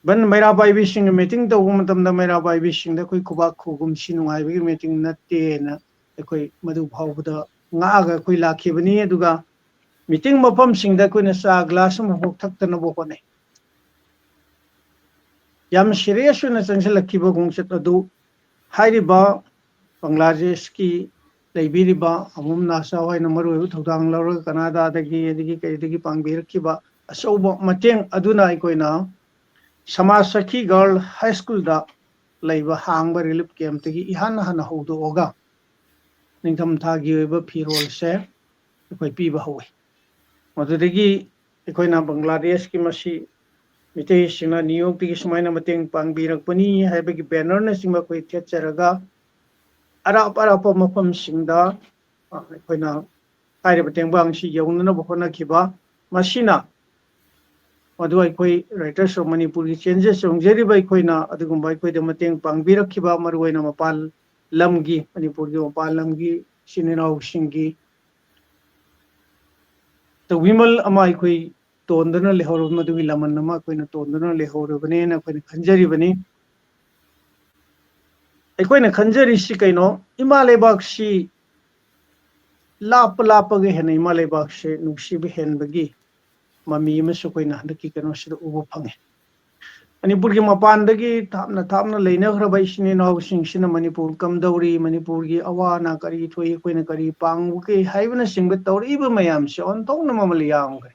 ꯕꯟ ꯃꯩꯔꯥ ꯄꯥꯏꯕꯤꯁꯤꯡꯒ ꯃꯤꯇꯤꯡ ꯇꯧꯕ ꯃꯇꯝꯗ ꯃꯩꯔꯥ ꯄꯥꯏꯕꯤꯁꯤꯡꯗ ꯑꯩꯈꯣꯏ ꯈꯨꯕꯥꯛ ꯈꯨꯒꯨꯝꯁꯤ ꯅꯨꯡꯉꯥꯏꯕꯒꯤ ꯃꯤꯇꯤꯡ ꯅꯠꯇꯦꯅ ꯑꯩꯈꯣꯏ ꯃꯗꯨ ꯐꯥꯎꯕꯗ ꯉꯥꯛꯑꯒ ꯑꯩꯈꯣই ꯂꯥꯛꯈꯤꯕꯅꯤ ꯑꯗꯨꯒ ꯃꯤꯇꯤꯡ ꯃꯐꯝꯁꯤꯡꯗ ꯑꯩꯈꯣꯏꯅ ꯆꯥ ꯒ꯭ꯂꯥꯁ ꯑꯃꯐꯥꯎ ꯊꯛꯇꯅꯕ ꯍꯣꯠꯅꯩ ꯌꯥꯝ ꯁꯤꯔꯤꯌꯁ ꯑꯣꯏꯅ ꯆꯪꯁꯤꯜꯂꯛꯈꯤꯕ ꯈꯣꯡꯆꯠ ꯑꯗꯨ ꯍꯥꯏꯔꯤꯕ ꯕꯪꯒ꯭ꯂꯥꯗꯦꯁꯀꯤ ꯂꯩꯕꯤꯔꯤꯕ ꯑꯃꯣꯝ ꯅꯥꯆꯥ ꯍꯣꯏꯅ ꯃꯔꯨꯑꯣꯏꯕ ꯊꯧꯗꯥꯡ ꯂꯧꯔꯒ ꯀꯅꯥꯗꯥꯗꯒꯤ ꯑꯗꯒꯤ ꯀꯩꯗꯒꯤ ꯄꯥꯡꯕꯤꯔꯛꯈꯤꯕ ꯑꯆꯧꯕ ꯃꯇꯦꯡ ꯑꯗꯨꯅ ꯑꯩꯈꯣꯏꯅ ꯁꯃꯥꯖ ꯁꯈꯤ ꯒꯔꯜ ꯍꯥꯏ ꯁ꯭ꯀꯨꯜꯗ ꯂꯩꯕ ꯍꯥꯡꯕ ꯔꯤꯂꯤꯐ ꯀꯦꯝꯞꯇꯒꯤ ꯏꯍꯥꯟ ꯍꯥꯟꯅ ꯍꯧꯗꯣꯛꯑꯒ ꯅꯤꯡꯊꯝꯊꯥꯒꯤ ꯑꯣꯏꯕ ꯐꯤꯔꯣꯜꯁꯦ ꯑꯩꯈꯣꯏ ꯄꯤꯕ ꯍꯧꯋꯤ ꯃꯗꯨꯗꯒꯤ ꯑꯩꯈꯣꯏꯅ ꯕꯪꯒ꯭ꯂꯥꯗꯦꯁꯀꯤ ꯃꯁꯤ ꯃꯤꯇꯩꯁꯤꯡꯅ ꯅ꯭ꯌꯨꯌꯣꯔꯛꯇꯒꯤ ꯁꯨꯃꯥꯏꯅ ꯃꯇꯦꯡ ꯄꯥꯡꯕꯤꯔꯛꯄꯅꯤ ꯍꯥꯏꯕꯒꯤ ꯕꯦꯅꯔꯅꯆꯤꯡꯕ ꯑꯩꯈꯣꯏ ꯊꯦꯠꯆꯔꯒ ꯑꯔꯥꯞ ꯑꯔꯥꯞꯄ ꯃꯐꯝꯁꯤꯡꯗ ꯑꯩꯈꯣꯏꯅ ꯍꯥꯏꯔꯤꯕ ꯇꯦꯡꯕꯥꯡꯁꯤ ꯌꯧꯅꯅꯕ ꯍꯣꯠꯅꯈꯤꯕ ꯃꯁꯤꯅ ꯃꯗꯨ ꯑꯩꯈꯣꯏ ꯔꯥꯏꯇꯔꯁ ꯑꯣꯐ ꯃꯅꯤꯄꯨꯔꯒꯤ ꯆꯦꯟꯖꯦꯁ ꯆꯣꯡꯖꯔꯤꯕ ꯑꯩꯈꯣꯏꯅ ꯑꯗꯨꯒꯨꯝꯕ ꯑꯩꯈꯣꯏꯗ ꯃꯇꯦꯡ ꯄꯥꯡꯕꯤꯔꯛꯈꯤꯕ ꯃꯔꯨꯑꯣꯏꯅ ꯃꯄꯥꯟ ꯂꯝꯒꯤ ꯃꯅꯤꯄꯨꯔꯒꯤ ꯃꯄꯥꯟ ꯂꯝꯒꯤ ꯏꯆꯤꯟ ꯏꯅꯥꯎꯁꯤꯡꯒꯤ ꯇꯧꯕꯤꯃꯜ ꯑꯃ ꯑꯩꯈꯣꯏ ꯇꯣꯟꯗꯨꯅ ꯂꯩꯍꯧꯔꯕ ꯃꯗꯨꯒꯤ ꯂꯃꯟ ꯑꯃ ꯑꯩꯈꯣꯏꯅ ꯇꯣꯟꯗꯨꯅ ꯂꯩꯍꯧꯔꯕꯅꯦꯅ ꯑꯩꯈꯣꯏꯅ ꯈꯟꯖꯔꯤꯕꯅꯤ ꯑꯩꯈꯣꯏꯅ ꯈꯟꯖꯔꯤꯁꯤ ꯀꯩꯅꯣ ꯏꯃꯥ ꯂꯩꯕꯥꯛꯁꯤ ꯂꯥꯞꯄꯒ ꯍꯦꯟꯅ ꯏꯃꯥ ꯂꯩꯕꯥꯛꯁꯦ ꯅꯨꯡꯁꯤꯕ ꯍꯦꯟꯕꯒꯤ ꯃꯃꯤ ꯑꯃꯁꯨ ꯑꯩꯈꯣꯏꯅ ꯍꯟꯗꯛꯀꯤ ꯀꯩꯅꯣꯁꯤꯗ ꯎꯕ ꯐꯪꯉꯤ ꯃꯅꯤꯄꯨꯔꯒꯤ ꯃꯄꯥꯟꯗꯒꯤ ꯊꯥꯞꯅ ꯂꯩꯅꯈ꯭ꯔꯕ ꯏꯆꯤꯟ ꯏꯅꯥꯎꯁꯤꯡꯁꯤꯅ ꯃꯅꯤꯄꯨꯔ ꯀꯝꯗꯧꯔꯤ ꯃꯅꯤꯄꯨꯔꯒꯤ ꯑꯋꯥ ꯑꯅꯥ ꯀꯔꯤ ꯊꯣꯛꯏ ꯑꯩꯈꯣꯏꯅ ꯀꯔꯤ ꯄꯥꯡꯕꯒꯦ ꯍꯥꯏꯕꯅꯆꯤꯡꯕ ꯇꯧꯔꯛꯏꯕ ꯃꯌꯥꯝꯁꯦ ꯑꯣꯟꯊꯣꯛꯅ ꯃꯃꯜ ꯌꯥꯝꯈ꯭ꯔꯦ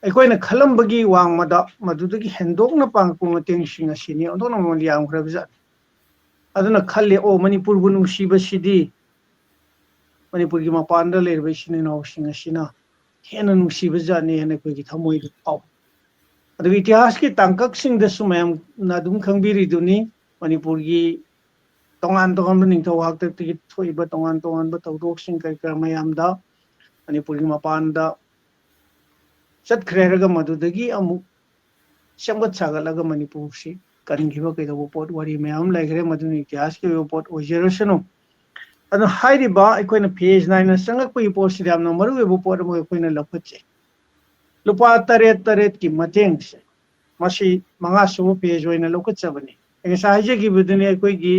ꯑꯩꯈꯣꯏꯅ ꯈꯜꯂꯝꯕꯒꯤ ꯋꯥꯡꯃꯗ ꯃꯗꯨꯗꯒꯤ ꯍꯦꯟꯗꯣꯛꯅ ꯄꯥꯡꯉꯛꯄ ꯃꯇꯦꯡꯁꯤꯡ ꯑꯁꯤꯅꯤ ꯑꯣꯟꯊꯣꯛꯅ ꯃꯃꯜ ꯌꯥꯝꯈ꯭ꯔꯕꯖꯥꯠꯅꯤ ꯑꯗꯨꯅ ꯈꯜꯂꯤ ꯃꯅꯤꯄꯨꯔꯕꯨ ꯅꯨꯡꯁꯤꯕꯁꯤꯗꯤ ꯃꯅꯤꯄꯨꯔꯒꯤ ꯃꯄꯥꯟꯗ ꯂꯩꯔꯤꯕ ꯏꯆꯤꯟ ꯏꯅꯥꯎꯁꯤꯡ ꯑꯁꯤꯅ ꯍꯦꯟꯅ ꯅꯨꯡꯁꯤꯕ ꯖꯥꯠꯅꯤ ꯍꯥꯏꯅ ꯑꯩꯈꯣꯏꯒꯤ ꯊꯃꯣꯏꯗ ꯐꯥꯎꯏ ꯑꯗꯨꯒ ꯏꯇꯤꯍꯥꯁꯀꯤ ꯇꯥꯡꯀꯛꯁꯤꯡꯗꯁꯨ ꯃꯌꯥꯝꯅ ꯑꯗꯨꯝ ꯈꯪꯕꯤꯔꯤꯗꯨꯅꯤ ꯃꯅꯤꯄꯨꯔꯒꯤ ꯇꯣꯉꯥꯟ ꯇꯣꯉꯥꯟꯕ ꯅꯤꯡꯊꯧ ꯍꯥꯛꯇꯛꯇꯒꯤ ꯊꯣꯛꯏꯕ ꯇꯣꯉꯥꯟ ꯇꯣꯉꯥꯟꯕ ꯊꯧꯗꯣꯛꯁꯤꯡ ꯀꯔꯤ ꯀꯔꯥ ꯃꯌꯥꯝꯗ ꯃꯅꯤꯄꯨꯔꯒꯤ ꯃꯄꯥꯟꯗ ꯆꯠꯈ꯭ꯔꯦ ꯍꯥꯏꯔꯒ ꯃꯗꯨꯗꯒꯤ ꯑꯃꯨꯛ ꯁꯦꯝꯒꯠ ꯁꯥꯒꯠꯂꯒ ꯃꯅꯤꯄꯨꯔꯁꯤ ꯀꯟꯈꯤꯕ ꯀꯩꯗꯧꯕ ꯄꯣꯠ ꯋꯥꯔꯤ ꯃꯌꯥꯝ ꯂꯩꯈ꯭ꯔꯦ ꯃꯗꯨꯅ ꯏꯇꯤꯍꯥꯁꯀꯤ ꯑꯣꯏꯕ ꯄꯣꯠ ꯑꯣꯏꯖꯔꯁꯅꯨ ꯑꯗꯨ ꯍꯥꯏꯔꯤꯕ ꯑꯩꯈꯣꯏꯅ ꯐꯦꯖ ꯅꯥꯏꯅ ꯆꯪꯉꯛꯄꯒꯤ ꯄꯣꯠꯁꯤꯗ ꯌꯥꯝꯅ ꯃꯔꯨꯑꯣꯏꯕ ꯄꯣꯠ ꯑꯃ ꯑꯩꯈꯣꯏꯅ ꯂꯧꯈꯠꯆꯩ ꯂꯨꯄꯥ ꯇꯔꯦꯠꯀꯤ ꯃꯇꯦꯡꯁꯦ ꯃꯁꯤ 5ꯁꯨꯕ ꯄꯦꯖ ꯑꯣꯏꯅ ꯂꯧꯈꯠꯆꯕꯅꯤ ꯉꯁꯥꯏ ꯍꯥꯏꯖꯈꯤꯕꯗꯨꯅꯤ ꯑꯩꯈꯣꯏꯒꯤ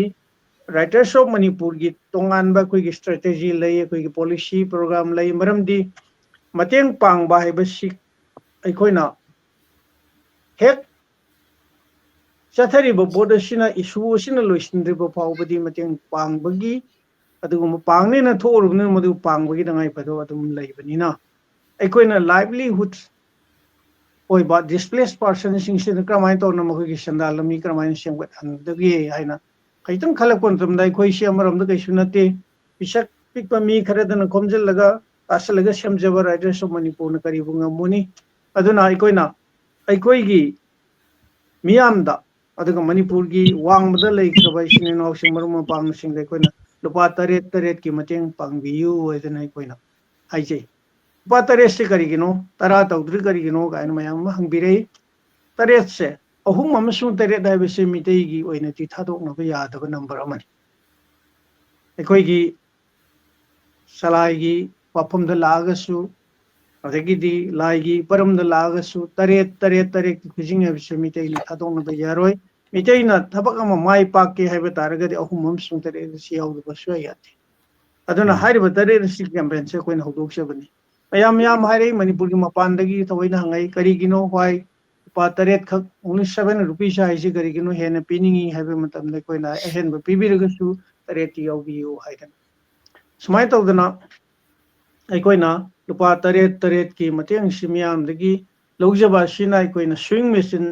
ꯔꯥꯏꯇꯔꯁ ꯑꯣꯐ ꯃꯅꯤꯄꯨꯔꯒꯤ ꯇꯣꯉꯥꯟꯕ ꯑꯩꯈꯣꯏꯒꯤ ꯁ꯭ꯇ꯭ꯔꯦꯇꯦꯖꯤ ꯂꯩ ꯑꯩꯈꯣꯏꯒꯤ ꯄꯣꯂꯤꯁꯤ ꯄ꯭ꯔꯣꯒ꯭ꯔꯥꯝ ꯂꯩ ꯃꯔꯝꯗꯤ ꯃꯇꯦꯡ ꯄꯥꯡꯕ ꯍꯥꯏꯕꯁꯤ ꯑꯩꯈꯣꯏꯅ ꯍꯦꯛ ꯆꯠꯊꯔꯤꯕ ꯄꯣꯠ ꯑꯁꯤꯅ ꯏꯁꯨ ꯑꯁꯤꯅ ꯂꯣꯏꯁꯤꯟꯗ꯭ꯔꯤꯕ ꯐꯥꯎꯕꯗꯤ ꯃꯇꯦꯡ ꯄꯥꯡꯕꯒꯤ ꯑꯗꯨꯒꯨꯝꯕ ꯄꯥꯡꯅꯦꯅ ꯊꯣꯛꯎꯔꯕꯅꯤꯅ ꯃꯗꯨ ꯄꯥꯡꯕꯒꯤ ꯇꯉꯥꯏꯐꯗꯕ ꯑꯗꯨꯝ ꯂꯩꯕꯅꯤꯅ ꯑꯩꯈꯣꯏꯅ ꯂꯥꯏꯚꯂꯤꯍꯨꯗ ꯑꯣꯏꯕ ꯗꯤꯁꯄ꯭ꯂꯦꯁ ꯄꯥꯔꯁꯟꯁꯤꯡꯁꯤꯅ ꯀꯔꯝꯍꯥꯏꯅ ꯇꯧꯅ ꯃꯈꯣꯏꯒꯤ ꯁꯦꯟꯗꯥꯟ ꯂꯝꯕꯤ ꯀꯔꯝꯍꯥꯏꯅ ꯁꯦꯝꯒꯠꯍꯟꯒꯗꯒꯦ ꯍꯥꯏꯅ ꯈꯤꯇꯪ ꯈꯜꯂꯛꯄ ꯃꯇꯝꯗ ꯑꯩꯈꯣꯏꯁꯤ ꯑꯃꯔꯣꯝꯗ ꯀꯩꯁꯨ ꯅꯠꯇꯦ ꯄꯤꯁꯛ ꯄꯤꯛꯄ ꯃꯤ ꯈꯔꯗꯅ ꯈꯣꯝꯖꯤꯜꯂꯒ ꯇꯥꯁꯜꯂꯒ ꯁꯦꯝꯖꯕ ꯔꯥꯏꯇꯔꯁ ꯑꯣꯐ ꯃꯅꯤꯄꯨꯔꯅ ꯀꯔꯤꯕꯨ ꯉꯝꯃꯨꯅꯤ ꯑꯗꯨꯅ ꯑꯩꯈꯣꯏꯅ ꯑꯩꯈꯣꯏꯒꯤ ꯃꯤꯌꯥꯝꯗ ꯑꯗꯨꯒ ꯃꯅꯤꯄꯨꯔꯒꯤ ꯋꯥꯡꯃꯗ ꯂꯩꯈ꯭ꯔꯕ ꯏꯆꯤꯟ ꯏꯅꯥꯎꯁꯤꯡ ꯃꯔꯨꯞ ꯃꯄꯥꯡꯁꯤꯡꯗ ꯑꯩꯈꯣꯏꯅ ꯂꯨꯄꯥ ꯇꯔꯦꯠꯀꯤ ꯃꯇꯦꯡ ꯄꯥꯡꯕꯤꯌꯨ ꯍꯥꯏꯗꯅ ꯑꯩꯈꯣꯏꯅ ꯍꯥꯏꯖꯩ ꯂꯨꯄꯥ 9ꯁꯤ ꯀꯔꯤꯒꯤꯅꯣ 10 ꯇꯧꯗ꯭ꯔꯤ ꯀꯔꯤꯒꯤꯅꯣ ꯀꯥꯏꯅ ꯃꯌꯥꯝ ꯑꯃ ꯍꯪꯕꯤꯔꯛꯏ 9ꯁꯦ 3 ꯑꯃꯁꯨꯡ 9 ꯍꯥꯏꯕꯁꯤ ꯃꯤꯇꯩꯒꯤ ꯑꯣꯏꯅꯗꯤ ꯊꯥꯗꯣꯛꯅꯕ ꯌꯥꯗꯕ ꯅꯝꯕꯔ ꯑꯃꯅꯤ ꯑꯩꯈꯣꯏꯒꯤ ꯁꯂꯥꯏꯒꯤ ꯋꯥꯐꯝꯗ ꯂꯥꯛꯑꯒꯁꯨ ꯑꯗꯒꯤꯗꯤ ꯂꯥꯏꯒꯤ ꯄꯔꯝꯗ ꯂꯥꯛꯑꯒꯁꯨ 9 ꯈꯨꯖꯤꯡ ꯍꯥꯏꯕꯁꯤ ꯃꯤꯇꯩꯅ ꯊꯥꯗꯣꯛꯅꯕ ꯌꯥꯔꯣꯏ ꯃꯤꯇꯩꯅ ꯊꯕꯛ ꯑꯃ ꯃꯥꯏ ꯄꯥꯛꯀꯦ ꯍꯥꯏꯕ ꯇꯥꯔꯒꯗꯤ 3 ꯑꯃꯁꯨꯡ 9 ꯑꯁꯤ ꯌꯥꯎꯗꯕ ꯁꯨꯡꯌꯥ ꯌꯥꯗꯦ ꯑꯗꯨꯅ ꯍꯥꯏꯔꯤꯕ 9 ꯑꯁꯤ ꯀꯦꯝꯄꯦꯟꯁꯦ ꯑꯩꯈꯣꯏꯅ ꯍꯧꯗꯣꯛꯆꯕꯅꯤ ꯃꯌꯥꯝ ꯍꯥꯏꯔꯛꯏ ꯃꯅꯤꯄꯨꯔꯒꯤ ꯃꯄꯥꯟꯗꯒꯤ ꯊꯑꯣꯏꯅ ꯍꯪꯉꯛꯏ ꯀꯔꯤꯒꯤꯅꯣ ꯋꯥꯏ ꯂꯨꯄꯥ 9 ꯈꯛ ꯑꯣꯡꯂꯤ 7 ꯔꯨꯄꯤꯁ ꯍꯥꯏꯁꯤ ꯀꯔꯤꯒꯤꯅꯣ ꯍꯦꯟꯅ ꯄꯤꯅꯤꯡꯉꯤ ꯍꯥꯏꯕ ꯃꯇꯝꯗ ꯑꯩꯈꯣꯏꯅ ꯑꯍꯦꯟꯕ ꯄꯤꯕꯤꯔꯒꯁꯨ 9ꯇꯤ ꯌꯥꯎꯕꯤꯌꯨ ꯍꯥꯏꯗꯅ ꯁꯨꯃꯥꯏꯅ ꯇꯧꯗꯅ ꯑꯩꯈꯣꯏꯅ ꯂꯨꯄꯥ 9ꯀꯤ ꯃꯇꯦꯡꯁꯤ ꯃꯤꯌꯥꯝꯗꯒꯤ ꯂꯧꯖꯕ ꯑꯁꯤꯅ ꯑꯩꯈꯣꯏꯅ ꯁ꯭ꯋꯤꯡ ꯃꯦꯆꯤꯟ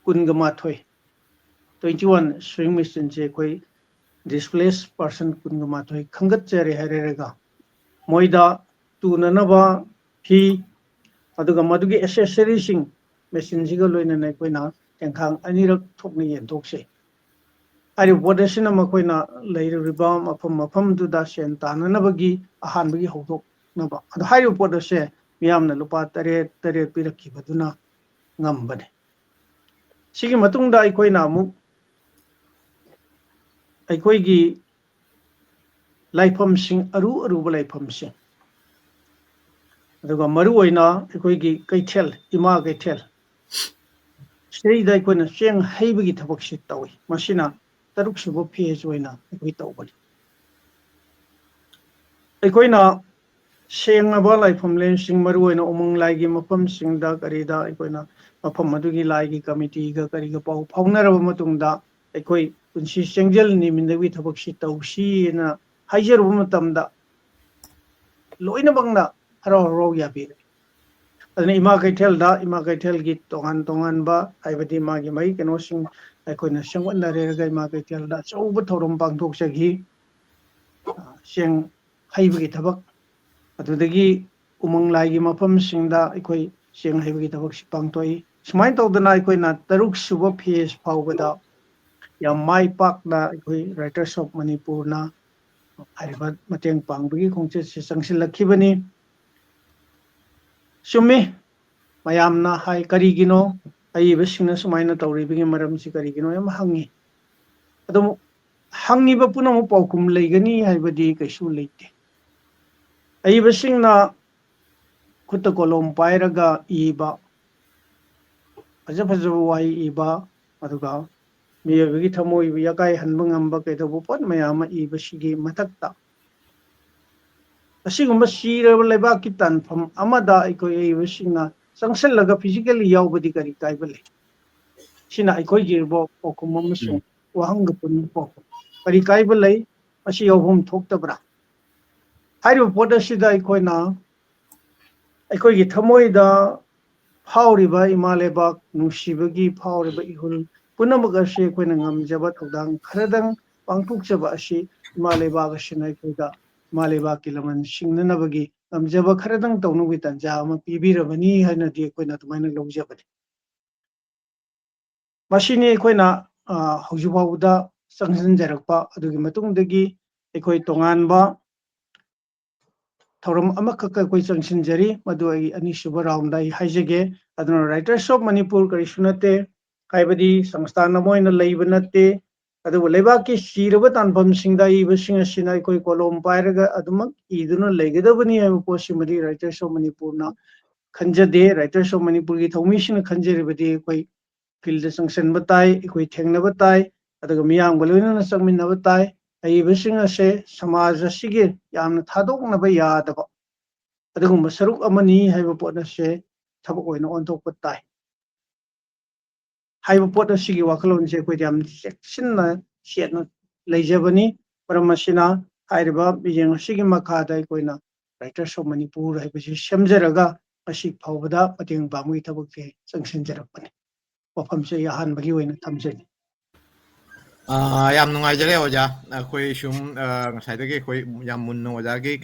21 ꯁ꯭ꯋꯤꯡ ꯃꯦꯆꯤꯟꯁꯦ ꯑꯩꯈꯣꯏ ꯗꯤꯁꯄ꯭ꯂꯦꯁ ꯄꯥꯔꯁꯟ 21 ꯈꯟꯒꯠꯆꯔꯦ ꯍꯥꯏꯔꯒ ꯃꯣꯏꯗ ꯇꯨꯅꯅꯕ ꯐꯤ ꯑꯗꯨꯒ ꯃꯗꯨꯒꯤ ꯑꯦꯁꯦꯁꯔꯤꯁꯤꯡ ꯃꯦꯆꯤꯟꯁꯤꯒ ꯂꯣꯏꯅꯅ ꯑꯩꯈꯣꯏꯅ ꯇꯦꯡꯈꯥꯡ 2ꯔꯛ ꯊꯣꯛꯅ ꯌꯦꯟꯊꯣꯛꯆꯩ ꯍꯥꯏꯔꯤꯕ ꯄꯣꯠ ꯑꯁꯤꯅ ꯃꯈꯣꯏꯅ ꯂꯩꯔꯤꯕ ꯃꯐꯝꯗꯨꯗ ꯁꯦꯟ ꯇꯥꯟꯅꯅꯕꯒꯤ ꯑꯍꯥꯟꯕꯒꯤ ꯍꯧꯗꯣꯛꯅꯕ ꯑꯗꯣ ꯍꯥꯏꯔꯤꯕ ꯄꯣꯠ ꯑꯁꯦ ꯃꯤꯌꯥꯝꯅ ꯂꯨꯄꯥ 9 ꯄꯤꯔꯛꯈꯤꯕꯗꯨꯅ ꯉꯝꯕꯅꯤ ꯁꯤꯒꯤ ꯃꯇꯨꯡꯗ ꯑꯩꯈꯣꯏꯅ ꯑꯃꯨꯛ ꯑꯩꯈꯣꯏꯒꯤ ꯂꯥꯏꯐꯝꯁꯤꯡ ꯑꯔꯨꯕ ꯂꯥꯏꯐꯝꯁꯤꯡ ꯑꯗꯨꯒ ꯃꯔꯨꯑꯣꯏꯅ ꯑꯩꯈꯣꯏꯒꯤ ꯀꯩꯊꯦꯜ ꯏꯃꯥ ꯀꯩꯊꯦꯜ ꯁꯤꯗꯩꯗ ꯑꯩꯈꯣꯏꯅ ꯆꯦꯡ ꯍꯩꯕꯒꯤ ꯊꯕꯛꯁꯤ ꯇꯧꯏ ꯃꯁꯤꯅ 6ꯁꯨꯕ ꯐꯦꯖ ꯑꯣꯏꯅ ꯑꯩꯈꯣꯏ ꯇꯧꯕꯅꯤ ꯑꯩꯈꯣꯏꯅ ꯁꯦꯡꯂꯕ ꯂꯥꯏꯐꯝꯂꯦꯟꯁꯤꯡ ꯃꯔꯨꯑꯣꯏꯅ ꯎꯃꯪ ꯂꯥꯏꯒꯤ ꯃꯐꯝꯁꯤꯡꯗ ꯀꯔꯤꯗ ꯑꯩꯈꯣꯏꯅ ꯃꯐꯝ ꯑꯗꯨꯒꯤ ꯂꯥꯏꯒꯤ ꯀꯃꯤꯇꯤꯒ ꯀꯔꯤꯒ ꯄꯥꯎ ꯐꯥꯎꯅꯔꯕ ꯃꯇꯨꯡꯗ ꯑꯩꯈꯣꯏ ꯄꯨꯟꯁꯤ ꯆꯦꯡꯖꯦꯜ ꯅꯤꯃꯤꯟꯅꯕꯒꯤ ꯊꯕꯛꯁꯤ ꯇꯧꯁꯤꯅ ꯍꯥꯏꯖꯔꯨꯕ ꯃꯇꯝꯗ ꯂꯣꯏꯅꯃꯛꯅ ꯍꯔꯥꯎ ꯌꯥꯕꯤꯔꯦ ꯑꯗꯨꯅ ꯏꯃꯥ ꯀꯩꯊꯦꯜꯒꯤ ꯇꯣꯉꯥꯟ ꯇꯣꯉꯥꯟꯕ ꯍꯥꯏꯕꯗꯤ ꯃꯥꯒꯤ ꯀꯩꯅꯣꯁꯤꯡ ꯑꯩꯈꯣꯏꯅ ꯁꯦꯝꯒꯠꯅꯔꯦꯔꯒ ꯏꯃꯥ ꯀꯩꯊꯦꯜꯗ ꯑꯆꯧꯕ ꯊꯧꯔꯝ ꯄꯥꯡꯊꯣꯛꯆꯈꯤ ꯆꯦꯡ ꯍꯩꯕꯒꯤ ꯊꯕꯛ ꯑꯗꯨꯗꯒꯤ ꯎꯃꯪ ꯂꯥꯏꯒꯤ ꯃꯐꯝꯁꯤꯡꯗ ꯑꯩꯈꯣꯏ ꯆꯦꯡ ꯍꯩꯕꯒꯤ ꯊꯕꯛꯁꯤ ꯄꯥꯡꯊꯣꯛꯏ ꯁꯨꯃꯥꯏꯅ ꯇꯧꯗꯅ ꯑꯩꯈꯣꯏꯅ 6ꯁꯨꯕ ꯐꯦꯖ ꯐꯥꯎꯕꯗ ꯌꯥꯝ ꯃꯥꯏ ꯄꯥꯛꯅ ꯑꯩꯈꯣꯏ ꯔꯥꯏꯇꯔꯁ ꯑꯣꯐ ꯃꯅꯤꯄꯨꯔꯅ ꯍꯥꯏꯔꯤꯕ ꯃꯇꯦꯡ ꯄꯥꯡꯕꯒꯤ ꯈꯣꯡꯆꯠꯁꯤ ꯆꯪꯁꯤꯜꯂꯛꯈꯤꯕꯅꯤ ꯆꯨꯝꯃꯤ ꯃꯌꯥꯝꯅ ꯍꯥꯏ ꯀꯔꯤꯒꯤꯅꯣ ꯑꯏꯕꯁꯤꯡꯅ ꯁꯨꯃꯥꯏꯅ ꯇꯧꯔꯤꯕꯒꯤ ꯃꯔꯝꯁꯤ ꯀꯔꯤꯒꯤꯅꯣ ꯌꯥꯝ ꯍꯪꯉꯤ ꯑꯗꯨꯝ ꯍꯪꯉꯤꯕ ꯄꯨꯝꯅꯃꯛ ꯄꯥꯎꯈꯨꯝ ꯂꯩꯒꯅꯤ ꯍꯥꯏꯕꯗꯤ ꯀꯩꯁꯨ ꯂꯩꯇꯦ ꯑꯏꯕꯁꯤꯡꯅ ꯈꯨꯠꯇ ꯀꯣꯂꯣꯝ ꯄꯥꯏꯔꯒ ꯏꯕ ꯐꯖꯕ ꯋꯥꯍꯩ ꯏꯕ ꯑꯗꯨꯒ ꯃꯤꯑꯣꯏꯕꯒꯤ ꯊꯃꯣꯏꯕꯨ ꯌꯥꯀꯥꯏꯍꯟꯕ ꯉꯝꯕ ꯀꯩꯗꯧꯕ ꯄꯣꯠ ꯃꯌꯥꯝ ꯑꯃ ꯏꯕꯁꯤꯒꯤ ꯃꯊꯛꯇ ꯑꯁꯤꯒꯨꯝꯕ ꯁꯤꯔꯕ ꯂꯩꯕꯥꯛꯀꯤ ꯇꯥꯟꯐꯝ ꯑꯃꯗ ꯑꯩꯈꯣꯏ ꯑꯏꯕꯁꯤꯡꯅ ꯆꯪꯁꯤꯜꯂꯒ ꯐꯤꯖꯤꯀꯦꯜꯂꯤ ꯌꯥꯎꯕꯗꯤ ꯀꯔꯤ ꯀꯥꯏꯕ ꯂꯩ ꯁꯤꯅ ꯑꯩꯈꯣꯏꯒꯤ ꯄꯥꯎꯈꯨꯝ ꯑꯃꯁꯨꯡ ꯋꯥꯍꯪꯒ ꯄꯨꯟꯕ ꯄꯥꯎꯈꯨꯝ ꯀꯔꯤ ꯀꯥꯏꯕ ꯂꯩ ꯃꯁꯤ ꯌꯥꯎꯐꯝ ꯊꯣꯛꯇꯕ꯭ꯔꯥ ꯍꯥꯏꯔꯤꯕ ꯄꯣꯠ ꯑꯁꯤꯗ ꯑꯩꯈꯣꯏꯒꯤ ꯊꯃꯣꯏꯗ ꯐꯥꯎꯔꯤꯕ ꯏꯃꯥ ꯂꯩꯕꯥꯛ ꯅꯨꯡꯁꯤꯕꯒꯤ ꯐꯥꯎꯔꯤꯕ ꯏꯍꯨꯜ ꯄꯨꯝꯅꯃꯛ ꯑꯁꯤ ꯑꯩꯈꯣꯏꯅ ꯉꯝꯖꯕ ꯊꯧꯗꯥꯡ ꯈꯔꯗꯪ ꯄꯥꯡꯊꯣꯛꯆꯕ ꯑꯁꯤ ꯏꯃꯥ ꯂꯩꯕꯥꯛ ꯑꯁꯤꯅ ꯑꯩꯈꯣꯏꯗ ꯏꯃꯥ ꯂꯩꯕꯥꯛꯀꯤ ꯂꯃꯟ ꯁꯤꯡꯅꯅꯕꯒꯤ ꯉꯝꯖꯕ ꯈꯔꯗꯪ ꯇꯧꯅꯕꯒꯤ ꯇꯥꯟꯖꯥ ꯑꯃ ꯄꯤꯕꯤꯔꯕꯅꯤ ꯍꯥꯏꯅꯗꯤ ꯑꯩꯈꯣꯏꯅ ꯑꯗꯨꯃꯥꯏꯅ ꯂꯧꯖꯕꯅꯤ ꯃꯁꯤꯅꯤ ꯑꯩꯈꯣꯏꯅ ꯍꯧꯖꯤꯛ ꯐꯥꯎꯕꯗ ꯆꯪꯁꯤꯟꯖꯔꯛꯄ ꯑꯗꯨꯒꯤ ꯃꯇꯨꯡꯗꯒꯤ ꯑꯩꯈꯣꯏ ꯇꯣꯉꯥꯟꯕ ꯊꯧꯔꯝ ꯑꯃꯈꯛ ꯑꯩꯈꯣꯏ ꯆꯪꯁꯤꯟꯖꯔꯤ ꯃꯗꯨ ꯑꯩ ꯑꯅꯤꯁꯨꯕ ꯔꯥꯎꯟꯗ ꯑꯩ ꯍꯥꯏꯖꯒꯦ ꯑꯗꯨꯅ ꯔꯥꯏꯇꯔꯁ ꯑꯣꯐ ꯃꯅꯤꯄꯨꯔ ꯀꯔꯤꯁꯨ ꯅꯠꯇꯦ ꯍꯥꯏꯕꯗꯤ ꯁꯪꯁꯊꯥꯟ ꯑꯃ ꯑꯣꯏꯅ ꯂꯩꯕ ꯅꯠꯇꯦ ꯑꯗꯨꯕꯨ ꯂꯩꯕꯥꯛꯀꯤ ꯆꯤꯔꯕ ꯇꯥꯟꯐꯝꯁꯤꯡꯗ ꯏꯕꯁꯤꯡ ꯑꯁꯤꯅ ꯑꯩꯈꯣꯏ ꯀꯣꯂꯣꯝ ꯄꯥꯏꯔꯒ ꯑꯗꯨꯃꯛ ꯏꯗꯨꯅ ꯂꯩꯒꯗꯕꯅꯤ ꯍꯥꯏꯕ ꯄꯣꯠꯁꯤꯃꯗꯤ ꯔꯥꯏꯇꯔꯁ ꯑꯣꯐ ꯃꯅꯤꯄꯨꯔꯅ ꯈꯟꯖꯗꯦ ꯔꯥꯏꯇꯔꯁ ꯑꯣꯐ ꯃꯅꯤꯄꯨꯔꯒꯤ ꯊꯧꯃꯤꯁꯤꯡꯅ ꯈꯟꯖꯔꯤꯕꯗꯤ ꯑꯩꯈꯣꯏ ꯐꯤꯜꯗ ꯆꯪꯁꯤꯟꯕ ꯇꯥꯏ ꯑꯩꯈꯣꯏ ꯊꯦꯡꯅꯕ ꯇꯥꯏ ꯑꯗꯨꯒ ꯃꯤꯌꯥꯝꯒ ꯂꯣꯏꯅꯅ ꯆꯪꯃꯤꯟꯅꯕ ꯇꯥꯏ ꯑꯏꯕꯁꯤꯡ ꯑꯁꯦ ꯁꯃꯥꯖ ꯑꯁꯤꯒꯤ ꯌꯥꯝꯅ ꯊꯥꯗꯣꯛꯅꯕ ꯌꯥꯗꯕ ꯑꯗꯨꯒꯨꯝꯕ ꯁꯔꯨꯛ ꯑꯃꯅꯤ ꯍꯥꯏꯕ ꯄꯣꯠ ꯑꯁꯦ ꯊꯕꯛ ꯑꯣꯏꯅ ꯑꯣꯟꯊꯣꯛꯄ ꯇꯥꯏ ꯍꯥꯏꯕ ꯄꯣꯠ ꯑꯁꯤꯒꯤ ꯋꯥꯈꯜꯂꯣꯟꯁꯦ ꯑꯩꯈꯣꯏꯗ ꯌꯥꯝ ꯆꯦꯛꯁꯤꯟꯅ ꯆꯦꯠꯅ ꯂꯩꯖꯕꯅꯤ ꯃꯔꯝ ꯑꯁꯤꯅ ꯍꯥꯏꯔꯤꯕ ꯃꯤꯠꯌꯦꯡ ꯑꯁꯤꯒꯤ ꯃꯈꯥꯗ ꯑꯩꯈꯣꯏꯅ ꯔꯥꯏꯇꯔꯁ ꯑꯣꯐ ꯃꯅꯤꯄꯨꯔ ꯍꯥꯏꯕꯁꯤ ꯁꯦꯝꯖꯔꯒ ꯉꯁꯤ ꯐꯥꯎꯕꯗ ꯃꯇꯦꯡ ꯄꯥꯡꯕꯒꯤ ꯊꯕꯛꯁꯦ ꯆꯪꯁꯤꯟꯖꯔꯛꯄꯅꯤ ꯋꯥꯐꯝꯁꯦ ꯑꯩ ꯑꯍꯥꯟꯕꯒꯤ ꯑꯣꯏꯅ ꯊꯝꯖꯒꯦ ꯌꯥꯝ ꯅꯨꯡꯉꯥꯏꯖꯔꯦ ꯑꯣꯖꯥ ꯑꯩꯈꯣꯏ ꯁꯨꯝ ꯉꯁꯥꯏꯗꯒꯤ ꯑꯩꯈꯣꯏ ꯌꯥꯝ ꯃꯨꯟꯅ ꯑꯣꯖꯥꯒꯤ ꯀꯩꯅꯣ